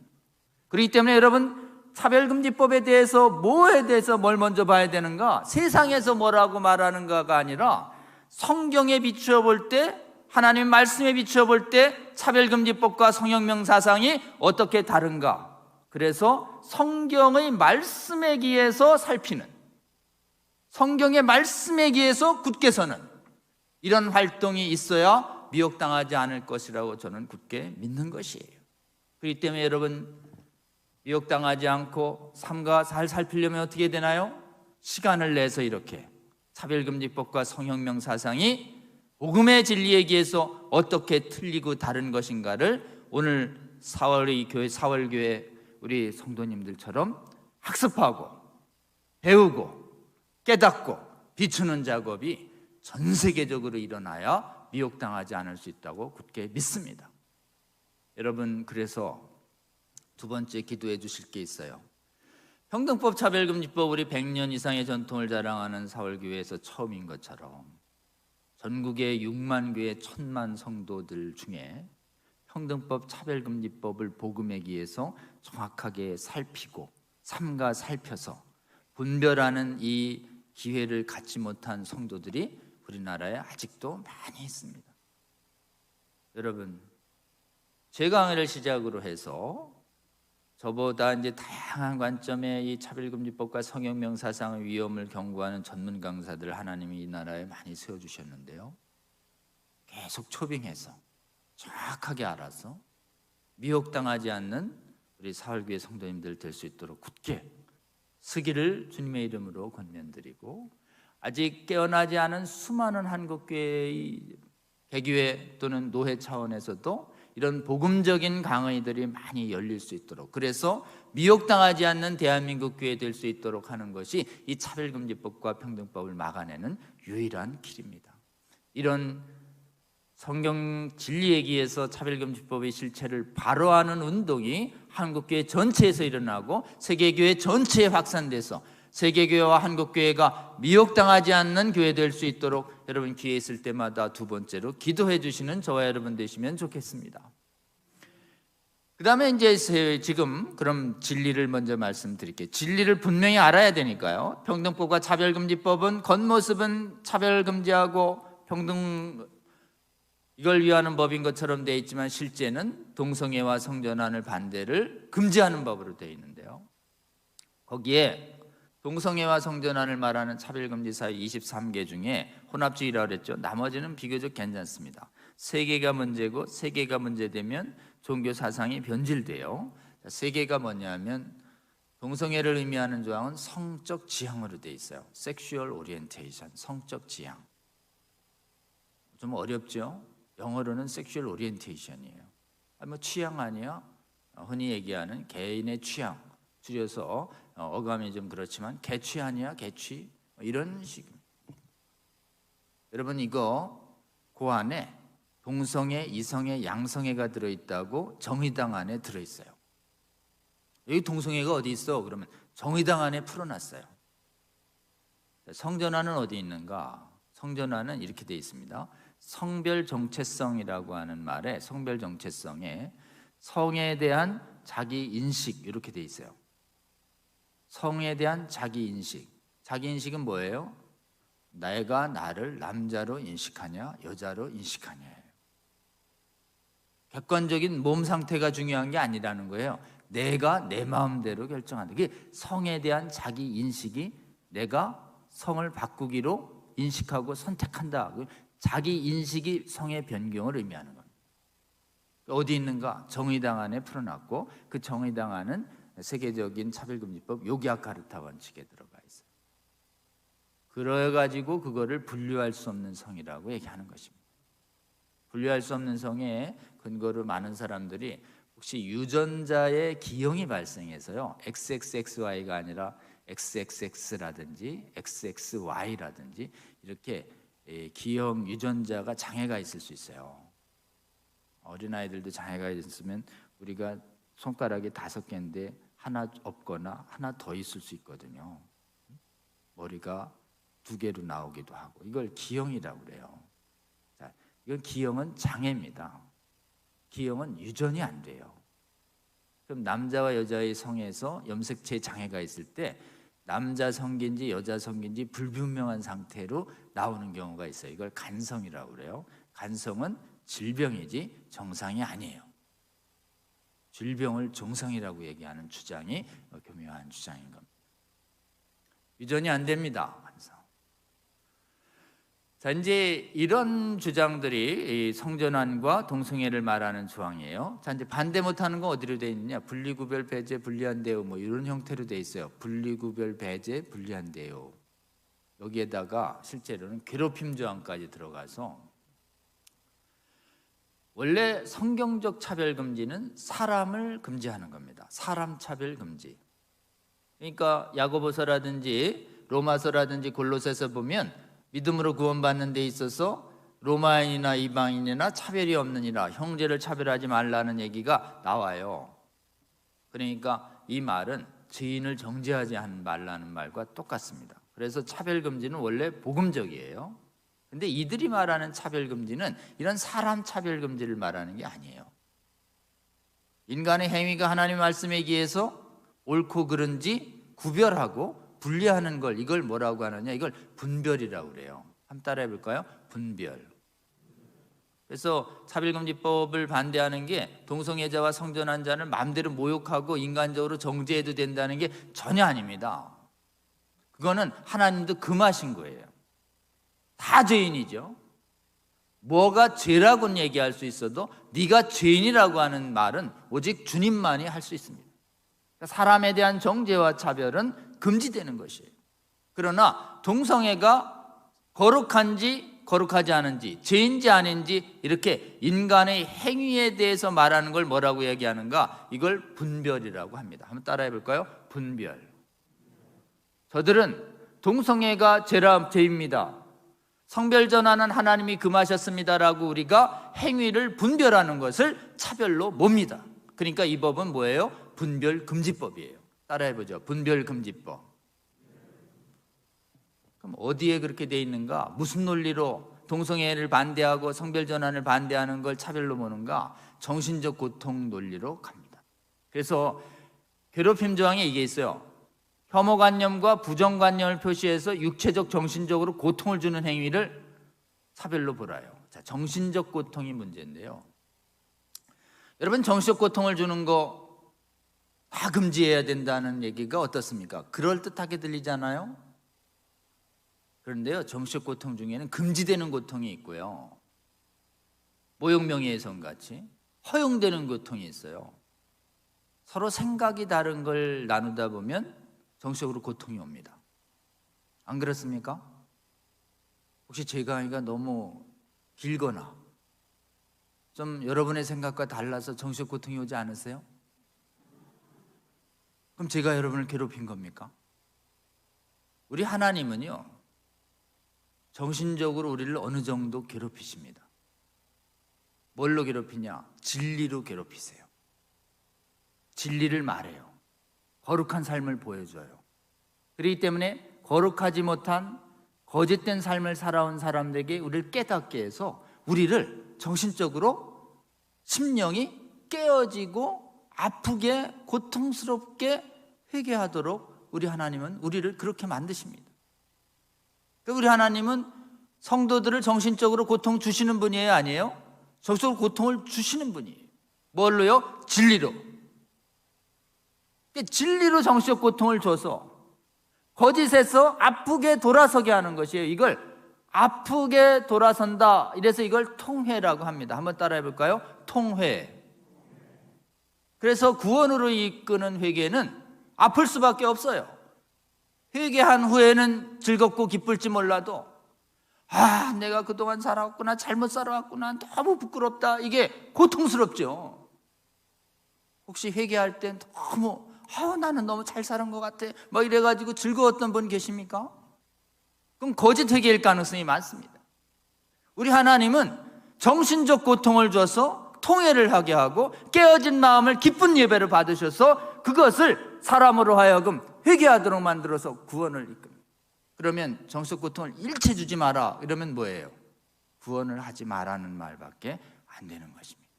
그렇기 때문에 여러분, 차별금지법에 대해서 뭐에 대해서 뭘 먼저 봐야 되는가? 세상에서 뭐라고 말하는가가 아니라 성경에 비추어 볼 때, 하나님 말씀에 비추어 볼 때 차별금지법과 성혁명 사상이 어떻게 다른가? 그래서 성경의 말씀에 기해서 살피는, 성경의 말씀에 기해서 굳게 서는 이런 활동이 있어야 미혹당하지 않을 것이라고 저는 굳게 믿는 것이에요. 그렇기 때문에 여러분, 미혹당하지 않고 삶과 잘 살피려면 어떻게 되나요? 시간을 내서 이렇게 차별금지법과 성혁명 사상이 복음의 진리 얘기에서 어떻게 틀리고 다른 것인가를 오늘 4월교회 우리 성도님들처럼 학습하고 배우고 깨닫고 비추는 작업이 전 세계적으로 일어나야 미혹당하지 않을 수 있다고 굳게 믿습니다. 여러분, 그래서 두 번째 기도해 주실 게 있어요. 평등법, 차별금지법, 우리 100년 이상의 전통을 자랑하는 사월교회에서 처음인 것처럼 전국의 6만 교회 1000만 성도들 중에 평등법, 차별금지법을 복음에 기해서 정확하게 살피고 삼가 살펴서 분별하는 이 기회를 갖지 못한 성도들이 우리나라에 아직도 많이 있습니다. 여러분, 제 강의를 시작으로 해서 저보다 이제 다양한 관점의 이 차별금지법과 성혁명 사상의 위험을 경고하는 전문 강사들 하나님이 이 나라에 많이 세워주셨는데요, 계속 초빙해서 정확하게 알아서 미혹당하지 않는 우리 사월교회 성도님들 될 수 있도록 굳게 서기를 주님의 이름으로 권면드리고, 아직 깨어나지 않은 수많은 한국교회의 개교회 또는 노회 차원에서도 이런 복음적인 강의들이 많이 열릴 수 있도록, 그래서 미혹당하지 않는 대한민국 교회 될 수 있도록 하는 것이 이 차별금지법과 평등법을 막아내는 유일한 길입니다. 이런 성경 진리 얘기에서 차별금지법의 실체를 바로하는 운동이 한국교회 전체에서 일어나고 세계교회 전체에 확산돼서 세계교회와 한국교회가 미혹당하지 않는 교회 될 수 있도록 여러분 기회 있을 때마다 두 번째로 기도해 주시는 저와 여러분 되시면 좋겠습니다. 그 다음에 이제 지금 그럼 진리를 먼저 말씀드릴게요. 진리를 분명히 알아야 되니까요. 평등법과 차별금지법은 겉모습은 차별금지하고 평등 이걸 위하는 법인 것처럼 되어 있지만 실제는 동성애와 성전환을 반대를 금지하는 법으로 되어 있는데요, 거기에 동성애와 성전환을 말하는 차별금지 사유 23개 중에 혼합주의라고 그랬죠. 나머지는 비교적 괜찮습니다. 3개가 문제고 3개가 문제되면 종교 사상이 변질돼요. 3개가 뭐냐면 동성애를 의미하는 조항은 성적 지향으로 되어 있어요. Sexual Orientation, 성적 지향. 좀 어렵죠? 영어로는 Sexual Orientation이에요. 뭐 취향 아니야? 흔히 얘기하는 개인의 취향, 줄여서 어감이 좀 그렇지만 개취 아니야? 개취? 이런 식입니다. 여러분, 이거 그 안에 동성애, 이성애, 양성애가 들어있다고 정의당 안에 들어있어요. 여기 동성애가 어디 있어? 그러면 정의당 안에 풀어놨어요. 성전환은 어디 있는가? 성전환은 이렇게 되어 있습니다. 성별 정체성이라고 하는 말에 성별 정체성에 성에 대한 자기 인식 이렇게 되어 있어요. 성에 대한 자기 인식. 자기 인식은 뭐예요? 내가 나를 남자로 인식하냐 여자로 인식하냐. 객관적인 몸 상태가 중요한 게 아니라는 거예요. 내가 내 마음대로 결정한다. 이게 성에 대한 자기 인식이 내가 성을 바꾸기로 인식하고 선택한다. 자기 인식이 성의 변경을 의미하는 겁니다. 어디 있는가? 정의당 안에 풀어놨고, 그 정의당 안은 세계적인 차별금지법 요기야카르타 원칙에 들어가 있어요. 그래가지고 그거를 분류할 수 없는 성이라고 얘기하는 것입니다. 분류할 수 없는 성에 근거로 많은 사람들이 혹시 유전자의 기형이 발생해서요, XXXY가 아니라 XXX라든지 XXY라든지 이렇게 기형 유전자가 장애가 있을 수 있어요. 어린아이들도 장애가 있으면 우리가 손가락이 5개인데 하나 없거나 하나 더 있을 수 있거든요. 머리가 2개로 나오기도 하고, 이걸 기형이라고 그래요. 자, 이건 기형은 장애입니다. 기형은 유전이 안 돼요. 그럼 남자와 여자의 성에서 염색체 장애가 있을 때 남자 성기인지 여자 성기인지 불분명한 상태로 나오는 경우가 있어요. 이걸 간성이라고 그래요. 간성은 질병이지 정상이 아니에요. 질병을 정상이라고 얘기하는 주장이 교묘한 주장인 겁니다. 유전이 안 됩니다. 간성. 자, 이제 이런 주장들이 성전환과 동성애를 말하는 조항이에요. 자, 이제 반대 못하는 건 어디로 되어 있느냐? 분리구별, 배제, 불리한 대우 뭐 이런 형태로 되어 있어요. 분리구별, 배제, 불리한 대우. 여기에다가 실제로는 괴롭힘 조항까지 들어가서 원래 성경적 차별 금지는 사람을 금지하는 겁니다. 사람 차별 금지. 그러니까 야고보서라든지 로마서라든지 골로새서 보면 믿음으로 구원받는 데 있어서 로마인이나 이방인이나 차별이 없느니라, 형제를 차별하지 말라는 얘기가 나와요. 그러니까 이 말은 죄인을 정죄하지 말라는 말과 똑같습니다. 그래서 차별 금지는 원래 복음적이에요. 근데 이들이 말하는 차별 금지는 이런 사람 차별 금지를 말하는 게 아니에요. 인간의 행위가 하나님 말씀에 의해서 옳고 그른지 구별하고 분리하는 걸, 이걸 뭐라고 하느냐, 이걸 분별이라고 그래요. 한번 따라해 볼까요? 분별. 그래서 차별금지법을 반대하는 게 동성애자와 성전환 자를 마음대로 모욕하고 인간적으로 정죄해도 된다는 게 전혀 아닙니다. 그거는 하나님도 금하신 거예요. 다 죄인이죠. 뭐가 죄라고는 얘기할 수 있어도 네가 죄인이라고 하는 말은 오직 주님만이 할 수 있습니다. 그러니까 사람에 대한 정죄와 차별은 금지되는 것이에요. 그러나 동성애가 거룩한지 거룩하지 않은지, 죄인지 아닌지 이렇게 인간의 행위에 대해서 말하는 걸 뭐라고 얘기하는가? 이걸 분별이라고 합니다. 한번 따라해 볼까요? 분별. 저들은 동성애가 죄입니다. 성별 전환은 하나님이 금하셨습니다라고 우리가 행위를 분별하는 것을 차별로 봅니다. 그러니까 이 법은 뭐예요? 분별금지법이에요. 따라해 보죠. 분별금지법. 그럼 어디에 그렇게 돼 있는가? 무슨 논리로 동성애를 반대하고 성별 전환을 반대하는 걸 차별로 보는가? 정신적 고통 논리로 갑니다. 그래서 괴롭힘 조항에 이게 있어요. 혐오관념과 부정관념을 표시해서 육체적, 정신적으로 고통을 주는 행위를 차별로 보라요. 자, 정신적 고통이 문제인데요. 여러분, 정신적 고통을 주는 거 다 금지해야 된다는 얘기가 어떻습니까? 그럴듯하게 들리잖아요. 그런데요, 정신적 고통 중에는 금지되는 고통이 있고요, 모욕 명예훼손 같이 허용되는 고통이 있어요. 서로 생각이 다른 걸 나누다 보면 정신적으로 고통이 옵니다. 안 그렇습니까? 혹시 제 강의가 너무 길거나 좀 여러분의 생각과 달라서 정신적 고통이 오지 않으세요? 그럼 제가 여러분을 괴롭힌 겁니까? 우리 하나님은요, 정신적으로 우리를 어느 정도 괴롭히십니다. 뭘로 괴롭히냐? 진리로 괴롭히세요. 진리를 말해요. 거룩한 삶을 보여줘요. 그렇기 때문에 거룩하지 못한 거짓된 삶을 살아온 사람들에게 우리를 깨닫게 해서 우리를 정신적으로 심령이 깨어지고 아프게 고통스럽게 회개하도록 우리 하나님은 우리를 그렇게 만드십니다. 우리 하나님은 성도들을 정신적으로 고통 주시는 분이에요, 아니에요? 정신적으로 고통을 주시는 분이에요. 뭘로요? 진리로. 진리로 정신적 고통을 줘서 거짓에서 아프게 돌아서게 하는 것이에요. 이걸 아프게 돌아선다, 이래서 이걸 통회라고 합니다. 한번 따라해 볼까요? 통회. 그래서 구원으로 이끄는 회개는 아플 수밖에 없어요. 회개한 후에는 즐겁고 기쁠지 몰라도 내가 그동안 살아왔구나, 잘못 살아왔구나, 너무 부끄럽다, 이게 고통스럽죠. 혹시 회개할 때 너무 나는 너무 잘 살은 것 같아 막 이래가지고 즐거웠던 분 계십니까? 그럼 거짓 회개일 가능성이 많습니다. 우리 하나님은 정신적 고통을 줘서 통회를 하게 하고 깨어진 마음을 기쁜 예배로 받으셔서 그것을 사람으로 하여금 회개하도록 만들어서 구원을 이끕니다. 그러면 정신적 고통을 일체 주지 마라, 이러면 뭐예요? 구원을 하지 마라는 말밖에 안 되는 것입니다.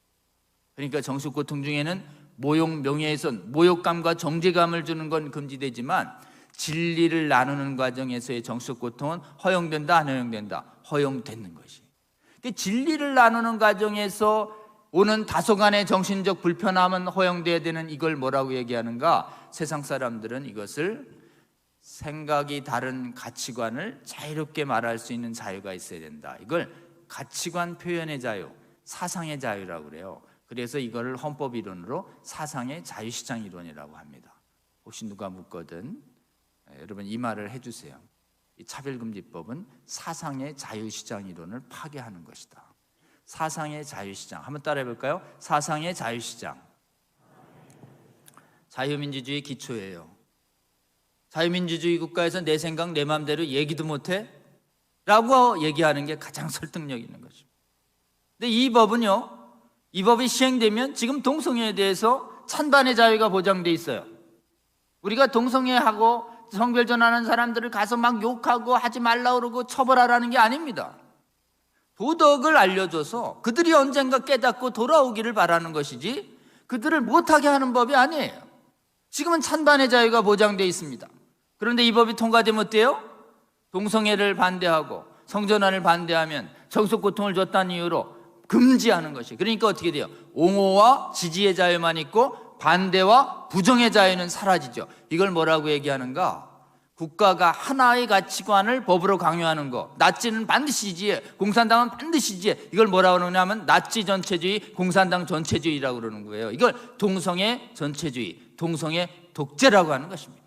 그러니까 정신적 고통 중에는 모욕 명예훼손, 모욕감과 정죄감을 주는 건 금지되지만 진리를 나누는 과정에서의 정신적 고통은 허용된다, 안 허용된다? 허용되는 것이에요. 진리를 나누는 과정에서 오는 다소간의 정신적 불편함은 허용돼야 되는, 이걸 뭐라고 얘기하는가? 세상 사람들은 이것을 생각이 다른 가치관을 자유롭게 말할 수 있는 자유가 있어야 된다, 이걸 가치관 표현의 자유, 사상의 자유라고 그래요. 그래서 이거를 헌법 이론으로 사상의 자유시장 이론이라고 합니다. 혹시 누가 묻거든 여러분 이 말을 해주세요. 이 차별금지법은 사상의 자유시장 이론을 파괴하는 것이다. 사상의 자유시장. 한번 따라해 볼까요? 사상의 자유시장. 자유민주주의 기초예요. 자유민주주의 국가에서 내 생각 내 마음대로 얘기도 못해? 라고 얘기하는 게 가장 설득력 있는 거죠. 근데 이 법은요, 이 법이 시행되면 지금 동성애에 대해서 찬반의 자유가 보장돼 있어요. 우리가 동성애하고 성별 전환하는 사람들을 가서 막 욕하고 하지 말라 그러고 처벌하라는 게 아닙니다. 도덕을 알려줘서 그들이 언젠가 깨닫고 돌아오기를 바라는 것이지 그들을 못하게 하는 법이 아니에요. 지금은 찬반의 자유가 보장되어 있습니다. 그런데 이 법이 통과되면 어때요? 동성애를 반대하고 성전환을 반대하면 정신고통을 줬다는 이유로 금지하는 것이. 그러니까 어떻게 돼요? 옹호와 지지의 자유만 있고 반대와 부정의 자유는 사라지죠. 이걸 뭐라고 얘기하는가? 국가가 하나의 가치관을 법으로 강요하는 거. 나치는 반드시 지지해, 공산당은 반드시 지지해. 이걸 뭐라고 그러냐면 나치 전체주의, 공산당 전체주의라고 그러는 거예요. 이걸 동성애 전체주의, 동성애 독재라고 하는 것입니다.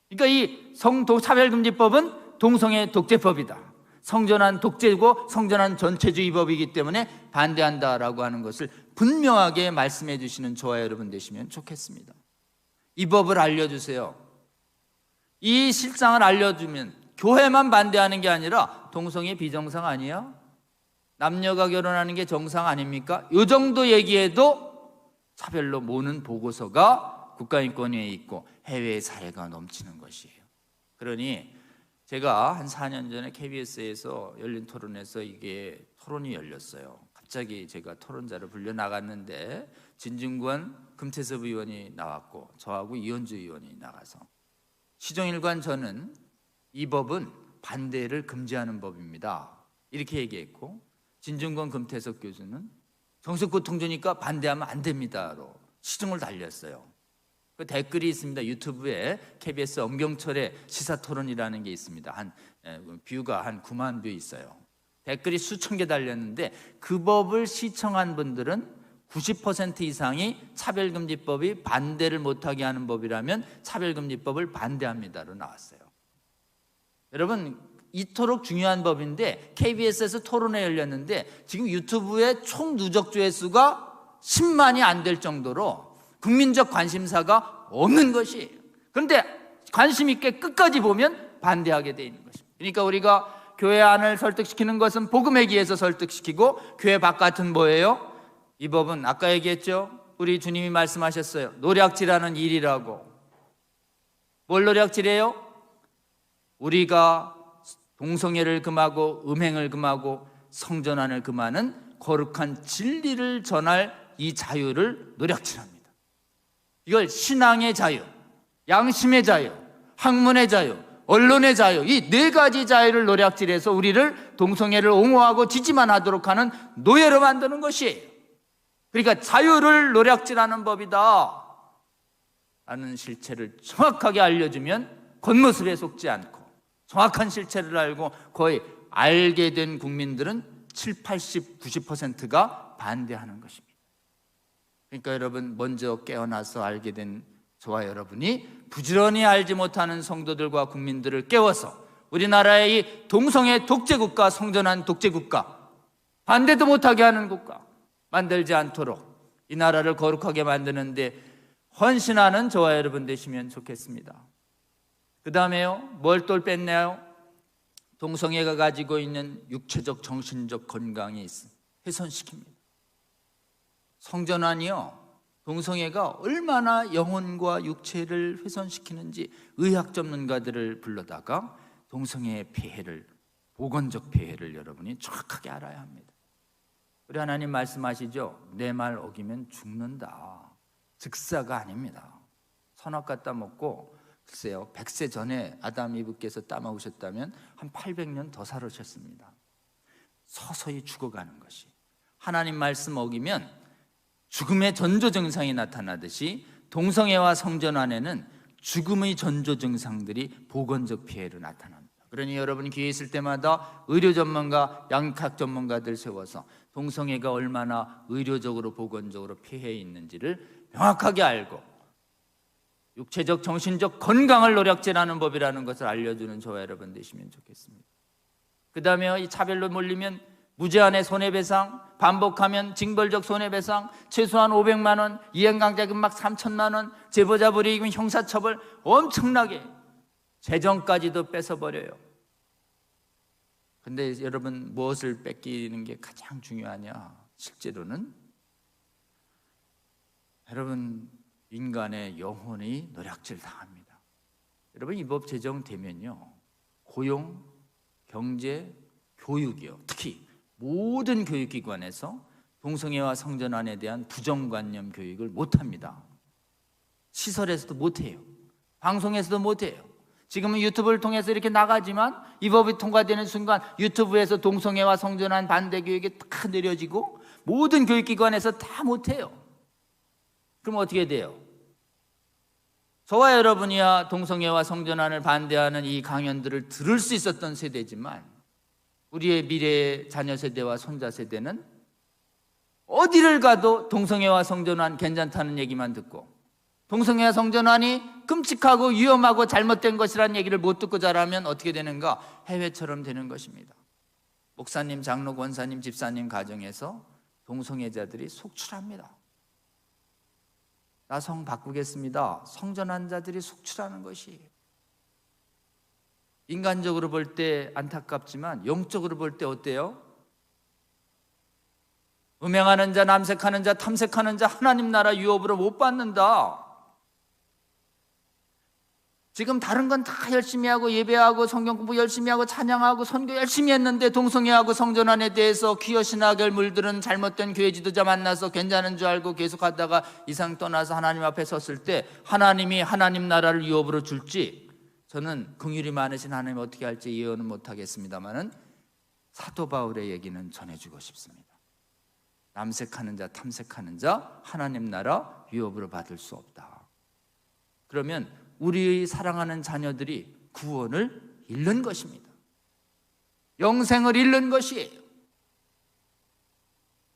그러니까 이 성차별금지법은 동성애 독재법이다. 성전환 독재고 성전환 전체주의법이기 때문에 반대한다라고 하는 것을 분명하게 말씀해 주시는 저와 여러분 되시면 좋겠습니다. 이 법을 알려주세요. 이 실상을 알려주면 교회만 반대하는 게 아니라 동성애 비정상 아니야? 남녀가 결혼하는 게 정상 아닙니까? 이 정도 얘기해도 차별로 모는 보고서가 국가인권위에 있고 해외의 사례가 넘치는 것이에요. 그러니 제가 한 4년 전에 KBS에서 열린 토론에서 이게 토론이 열렸어요. 갑자기 제가 토론자를 불려 나갔는데 진중권 금태섭 의원이 나왔고 저하고 이현주 의원이 나가서 시종일관 저는 이 법은 반대를 금지하는 법입니다 이렇게 얘기했고, 진중권 금태섭 교수는 정신고통 주니까 반대하면 안 됩니다로 시중을 달렸어요. 그 댓글이 있습니다. 유튜브에 KBS 엄경철의 시사토론이라는 게 있습니다. 뷰가 한 9만 뷰 있어요. 댓글이 수천 개 달렸는데 그 법을 시청한 분들은 90% 이상이 차별금지법이 반대를 못하게 하는 법이라면 차별금지법을 반대합니다로 나왔어요. 여러분, 이토록 중요한 법인데 KBS에서 토론회 열렸는데 지금 유튜브의 총 누적 조회수가 10만이 안 될 정도로 국민적 관심사가 없는 것이에요. 그런데 관심 있게 끝까지 보면 반대하게 돼 있는 것입니다. 그러니까 우리가 교회 안을 설득시키는 것은 복음에 기해서 설득시키고 교회 바깥은 뭐예요? 이 법은 아까 얘기했죠? 우리 주님이 말씀하셨어요. 노략질하는 일이라고. 뭘 노략질해요? 우리가 동성애를 금하고 음행을 금하고 성전환을 금하는 거룩한 진리를 전할 이 자유를 노략질합니다. 이걸 신앙의 자유, 양심의 자유, 학문의 자유, 언론의 자유, 이 네 가지 자유를 노략질해서 우리를 동성애를 옹호하고 지지만 하도록 하는 노예로 만드는 것이에요. 그러니까 자유를 노략질하는 법이다 라는 실체를 정확하게 알려주면 겉모습에 속지 않고 정확한 실체를 알고 거의 알게 된 국민들은 7, 80, 90%가 반대하는 것입니다. 그러니까 여러분, 먼저 깨어나서 알게 된 저와 여러분이 부지런히 알지 못하는 성도들과 국민들을 깨워서 우리나라의 이 동성애 독재국가, 성전환 독재국가, 반대도 못하게 하는 국가 만들지 않도록 이 나라를 거룩하게 만드는데 헌신하는 저와 여러분 되시면 좋겠습니다. 그 다음에요, 뭘 또 뺐나요? 동성애가 가지고 있는 육체적, 정신적 건강이 훼손시킵니다. 성전환이요, 동성애가 얼마나 영혼과 육체를 훼손시키는지 의학 전문가들을 불러다가 동성애의 폐해를, 보건적 폐해를 여러분이 정확하게 알아야 합니다. 우리 하나님 말씀하시죠? 내 말 어기면 죽는다. 즉사가 아닙니다. 선악 갖다 먹고 글쎄요, 100세 전에 아담 이브께서 따먹으셨다면 한 800년 더 살으셨습니다. 서서히 죽어가는 것이, 하나님 말씀 어기면 죽음의 전조 증상이 나타나듯이 동성애와 성전환에는 죽음의 전조 증상들이 보건적 피해로 나타납니다. 그러니 여러분 기회 있을 때마다 의료 전문가, 양학 전문가들 세워서 동성애가 얼마나 의료적으로 보건적으로 피해 있는지를 명확하게 알고 육체적 정신적 건강을 노략질하는 법이라는 것을 알려주는 저와 여러분 되시면 좋겠습니다. 그 다음에 이 차별로 몰리면 무제한의 손해배상, 반복하면 징벌적 손해배상, 최소한 500만 원, 이행강제금 막 3천만 원, 제보자 불이익은 형사처벌 엄청나게, 재정까지도 뺏어버려요. 근데 여러분, 무엇을 뺏기는 게 가장 중요하냐? 실제로는 여러분, 인간의 영혼이 노략질 당합니다. 여러분, 이 법 제정되면요, 고용, 경제, 교육이요, 특히 모든 교육기관에서 동성애와 성전환에 대한 부정관념 교육을 못합니다. 시설에서도 못해요. 방송에서도 못해요. 지금은 유튜브를 통해서 이렇게 나가지만 이 법이 통과되는 순간 유튜브에서 동성애와 성전환 반대 교육이 다 내려지고 모든 교육기관에서 다 못해요. 그럼 어떻게 돼요? 저와 여러분이야 동성애와 성전환을 반대하는 이 강연들을 들을 수 있었던 세대지만 우리의 미래의 자녀 세대와 손자 세대는 어디를 가도 동성애와 성전환 괜찮다는 얘기만 듣고, 동성애와 성전환이 끔찍하고 위험하고 잘못된 것이라는 얘기를 못 듣고 자라면 어떻게 되는가? 해외처럼 되는 것입니다. 목사님, 장로, 권사님, 집사님 가정에서 동성애자들이 속출합니다. 나 성 바꾸겠습니다. 성전환자들이 속출하는 것이에요. 인간적으로 볼 때 안타깝지만 영적으로 볼 때 어때요? 음행하는 자, 남색하는 자, 탐색하는 자 하나님 나라 유업으로 못 받는다. 지금 다른 건 다 열심히 하고 예배하고 성경 공부 열심히 하고 찬양하고 선교 열심히 했는데 동성애하고 성전환에 대해서 퀴어신학을 물들은 잘못된 교회 지도자 만나서 괜찮은 줄 알고 계속하다가 이상 떠나서 하나님 앞에 섰을 때 하나님이 하나님 나라를 유업으로 줄지, 저는 긍휼이 많으신 하나님 어떻게 할지 예언은 못하겠습니다만은 사도 바울의 얘기는 전해주고 싶습니다. 남색하는 자, 탐색하는 자 하나님 나라 유업으로 받을 수 없다. 그러면 우리의 사랑하는 자녀들이 구원을 잃는 것입니다. 영생을 잃는 것이에요.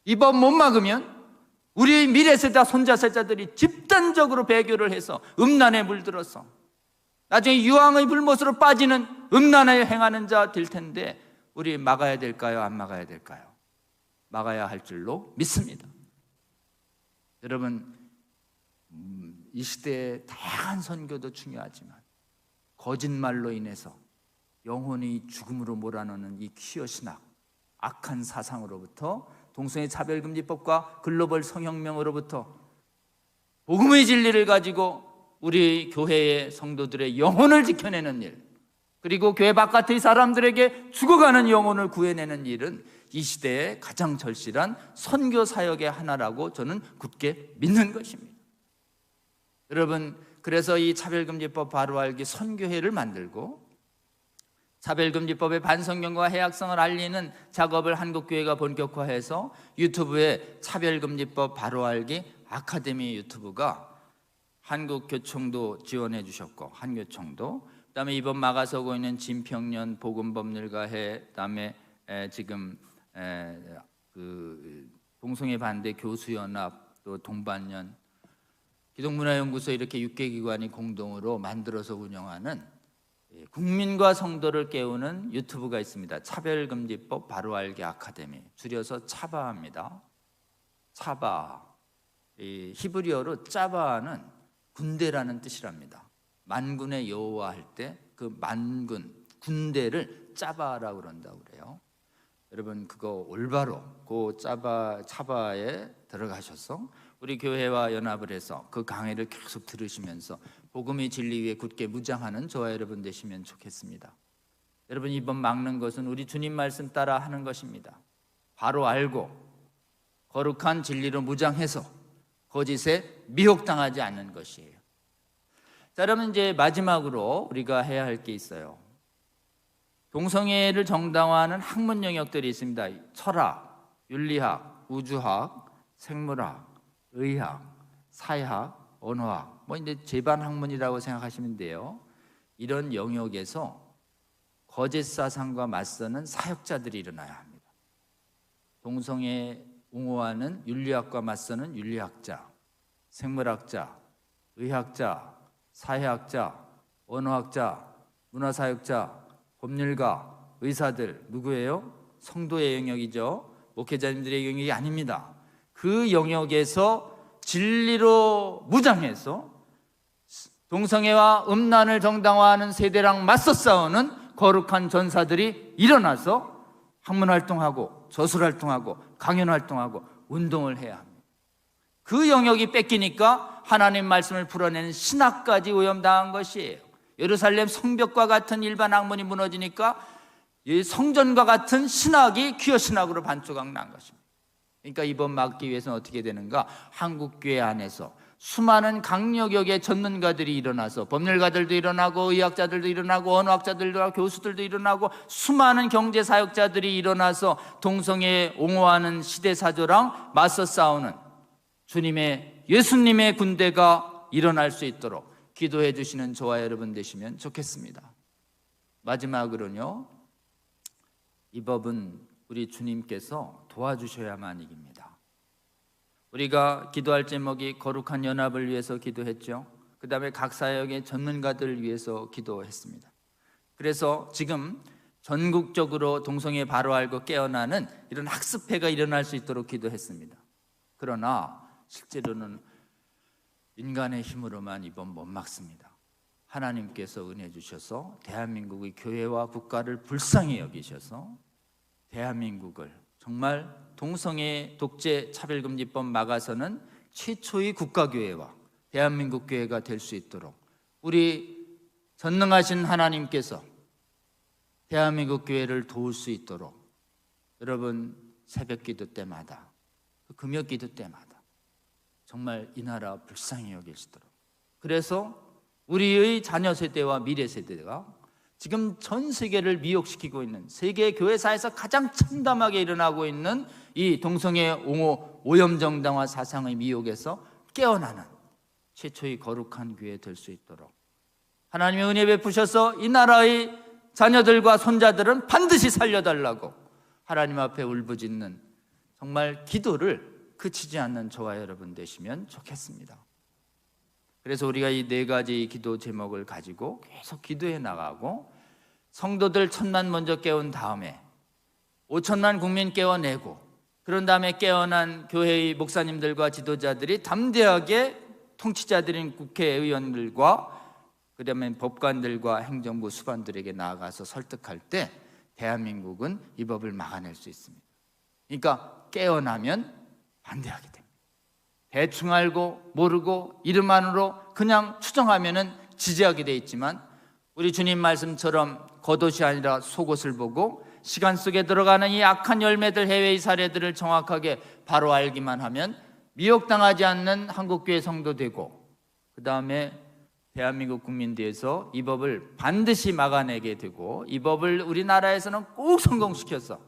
이 법 못 막으면 우리의 미래 세대, 손자 세자들이 집단적으로 배교를 해서 음란에 물들어서 나중에 유황의 불못으로 빠지는 음란에 행하는 자 될 텐데, 우리 막아야 될까요? 안 막아야 될까요? 막아야 할 줄로 믿습니다. 여러분, 이 시대의 다양한 선교도 중요하지만 거짓말로 인해서 영혼이 죽음으로 몰아넣는 이 퀴어신학, 악한 사상으로부터, 동성애 차별금지법과 글로벌 성혁명으로부터 복음의 진리를 가지고 우리 교회의 성도들의 영혼을 지켜내는 일, 그리고 교회 바깥의 사람들에게 죽어가는 영혼을 구해내는 일은 이 시대의 가장 절실한 선교 사역의 하나라고 저는 굳게 믿는 것입니다. 여러분, 그래서 이 차별금지법 바로 알기 선교회를 만들고 차별금지법의 반성경과 해악성을 알리는 작업을 한국교회가 본격화해서 유튜브에 차별금지법 바로 알기 아카데미 유튜브가 한국교총도 지원해 주셨고, 한교총도, 그다음에 이번 막아서고 있는 진평년 복음법률가회, 그다음에 지금 그 동성애 반대 교수연합, 또 동반연, 기독문화연구소, 이렇게 6개 기관이 공동으로 만들어서 운영하는 국민과 성도를 깨우는 유튜브가 있습니다. 차별금지법 바로 알기 아카데미, 줄여서 차바입니다. 차바, 이 히브리어로 짜바는 군대라는 뜻이랍니다. 만군의 여호와 할 때 그 만군, 군대를 짜바라고 그런다고 그래요. 여러분, 그거 올바로 그 차바에 들어가셔서 우리 교회와 연합을 해서 그 강의를 계속 들으시면서 복음의 진리 위에 굳게 무장하는 저와 여러분 되시면 좋겠습니다. 여러분, 이번 막는 것은 우리 주님 말씀 따라 하는 것입니다. 바로 알고 거룩한 진리로 무장해서 거짓에 미혹당하지 않는 것이에요. 자, 여러분, 이제 마지막으로 우리가 해야 할 게 있어요. 동성애를 정당화하는 학문 영역들이 있습니다. 철학, 윤리학, 우주학, 생물학, 의학, 사회학, 언어학, 뭐 이제 제반 학문이라고 생각하시면 돼요. 이런 영역에서 거짓 사상과 맞서는 사역자들이 일어나야 합니다. 동성애 옹호하는 윤리학과 맞서는 윤리학자, 생물학자, 의학자, 사회학자, 언어학자, 문화사역자, 법률가, 의사들, 누구예요? 성도의 영역이죠. 목회자님들의 영역이 아닙니다. 그 영역에서 진리로 무장해서 동성애와 음란을 정당화하는 세대랑 맞서 싸우는 거룩한 전사들이 일어나서 학문활동하고 저술활동하고 강연활동하고 운동을 해야 합니다. 그 영역이 뺏기니까 하나님 말씀을 풀어내는 신학까지 오염당한 것이에요. 예루살렘 성벽과 같은 일반 학문이 무너지니까 이 성전과 같은 신학이 퀴어 신학으로 반조각 난 것입니다. 그러니까 이번 막기 위해서는 어떻게 되는가? 한국교회 안에서 수많은 강력역의 전문가들이 일어나서 법률가들도 일어나고 의학자들도 일어나고 언어학자들도 일어나고 교수들도 일어나고 수많은 경제사역자들이 일어나서 동성애에 옹호하는 시대사조랑 맞서 싸우는 예수님의 군대가 일어날 수 있도록 기도해 주시는 저와 여러분 되시면 좋겠습니다. 마지막으로는요, 이 법은 우리 주님께서 도와주셔야만 이깁니다. 우리가 기도할 제목이 거룩한 연합을 위해서 기도했죠. 그 다음에 각 사역의 전문가들을 위해서 기도했습니다. 그래서 지금 전국적으로 동성애 바로 알고 깨어나는 이런 학습회가 일어날 수 있도록 기도했습니다. 그러나 실제로는 인간의 힘으로만 이번 못 막습니다. 하나님께서 은혜 주셔서 대한민국의 교회와 국가를 불쌍히 여기셔서 대한민국을 정말 동성애 독재 차별금지법 막아서는 최초의 국가교회와 대한민국 교회가 될 수 있도록 우리 전능하신 하나님께서 대한민국 교회를 도울 수 있도록 여러분 새벽 기도 때마다 금요 기도 때마다 정말 이 나라 불쌍히 여기시도록, 그래서 우리의 자녀 세대와 미래 세대가 지금 전 세계를 미혹시키고 있는 세계 교회사에서 가장 참담하게 일어나고 있는 이 동성애 옹호 오염 정당화 사상의 미혹에서 깨어나는 최초의 거룩한 교회 될 수 있도록 하나님의 은혜 베푸셔서 이 나라의 자녀들과 손자들은 반드시 살려달라고 하나님 앞에 울부짖는 정말 기도를 그치지 않는 저와 여러분 되시면 좋겠습니다. 그래서 우리가 이 네 가지 기도 제목을 가지고 계속 기도해 나가고 성도들 1,000만 먼저 깨운 다음에 5천만 국민 깨워내고 그런 다음에 깨어난 교회의 목사님들과 지도자들이 담대하게 통치자들인 국회의원들과 그 다음에 법관들과 행정부 수반들에게 나아가서 설득할 때 대한민국은 이 법을 막아낼 수 있습니다. 그러니까 깨어나면 반대하게 됩니다. 대충 알고 모르고 이름만으로 그냥 추정하면은 지지하게 돼 있지만 우리 주님 말씀처럼 겉옷이 아니라 속옷을 보고 시간 속에 들어가는 이 악한 열매들, 해외의 사례들을 정확하게 바로 알기만 하면 미혹당하지 않는 한국교회 성도 되고 그 다음에 대한민국 국민대에서 이 법을 반드시 막아내게 되고 이 법을 우리나라에서는 꼭 성공시켜서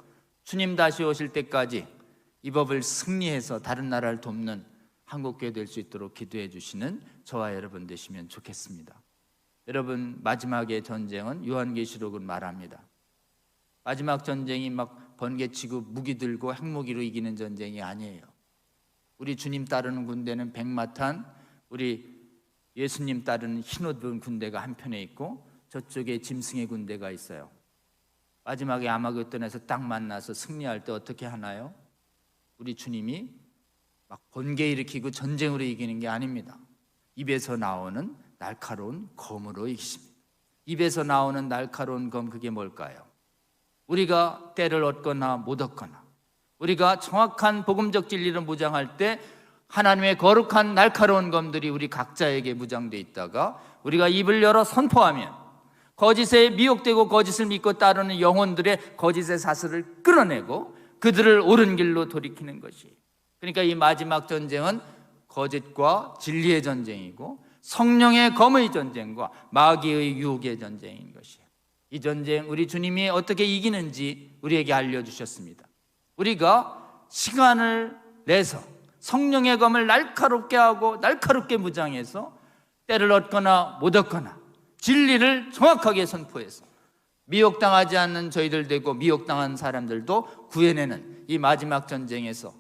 주님 다시 오실 때까지 이 법을 승리해서 다른 나라를 돕는 한국교회 될 수 있도록 기도해 주시는 저와 여러분 되시면 좋겠습니다. 여러분, 마지막의 전쟁은 요한계시록은 말합니다. 마지막 전쟁이 막 번개치고 무기 들고 핵무기로 이기는 전쟁이 아니에요. 우리 주님 따르는 군대는 백마탄, 우리 예수님 따르는 흰옷 입은 군대가 한편에 있고 저쪽에 짐승의 군대가 있어요. 마지막에 아마겟돈에서 딱 만나서 승리할 때 어떻게 하나요? 우리 주님이 막 번개 일으키고 전쟁으로 이기는 게 아닙니다. 입에서 나오는 날카로운 검으로 이기십니다. 입에서 나오는 날카로운 검, 그게 뭘까요? 우리가 때를 얻거나 못 얻거나 우리가 정확한 복음적 진리를 무장할 때 하나님의 거룩한 날카로운 검들이 우리 각자에게 무장되어 있다가 우리가 입을 열어 선포하면 거짓에 미혹되고 거짓을 믿고 따르는 영혼들의 거짓의 사슬을 끌어내고 그들을 옳은 길로 돌이키는 것이, 그러니까 이 마지막 전쟁은 거짓과 진리의 전쟁이고 성령의 검의 전쟁과 마귀의 유혹의 전쟁인 것이에요. 이 전쟁 우리 주님이 어떻게 이기는지 우리에게 알려주셨습니다. 우리가 시간을 내서 성령의 검을 날카롭게 하고 날카롭게 무장해서 때를 얻거나 못 얻거나 진리를 정확하게 선포해서 미혹당하지 않는 저희들 되고 미혹당한 사람들도 구해내는 이 마지막 전쟁에서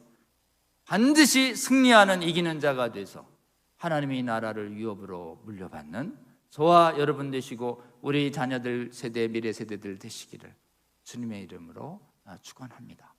반드시 승리하는 이기는 자가 돼서 하나님의 나라를 위협으로 물려받는 저와 여러분 되시고 우리 자녀들 세대, 미래 세대들 되시기를 주님의 이름으로 축원합니다.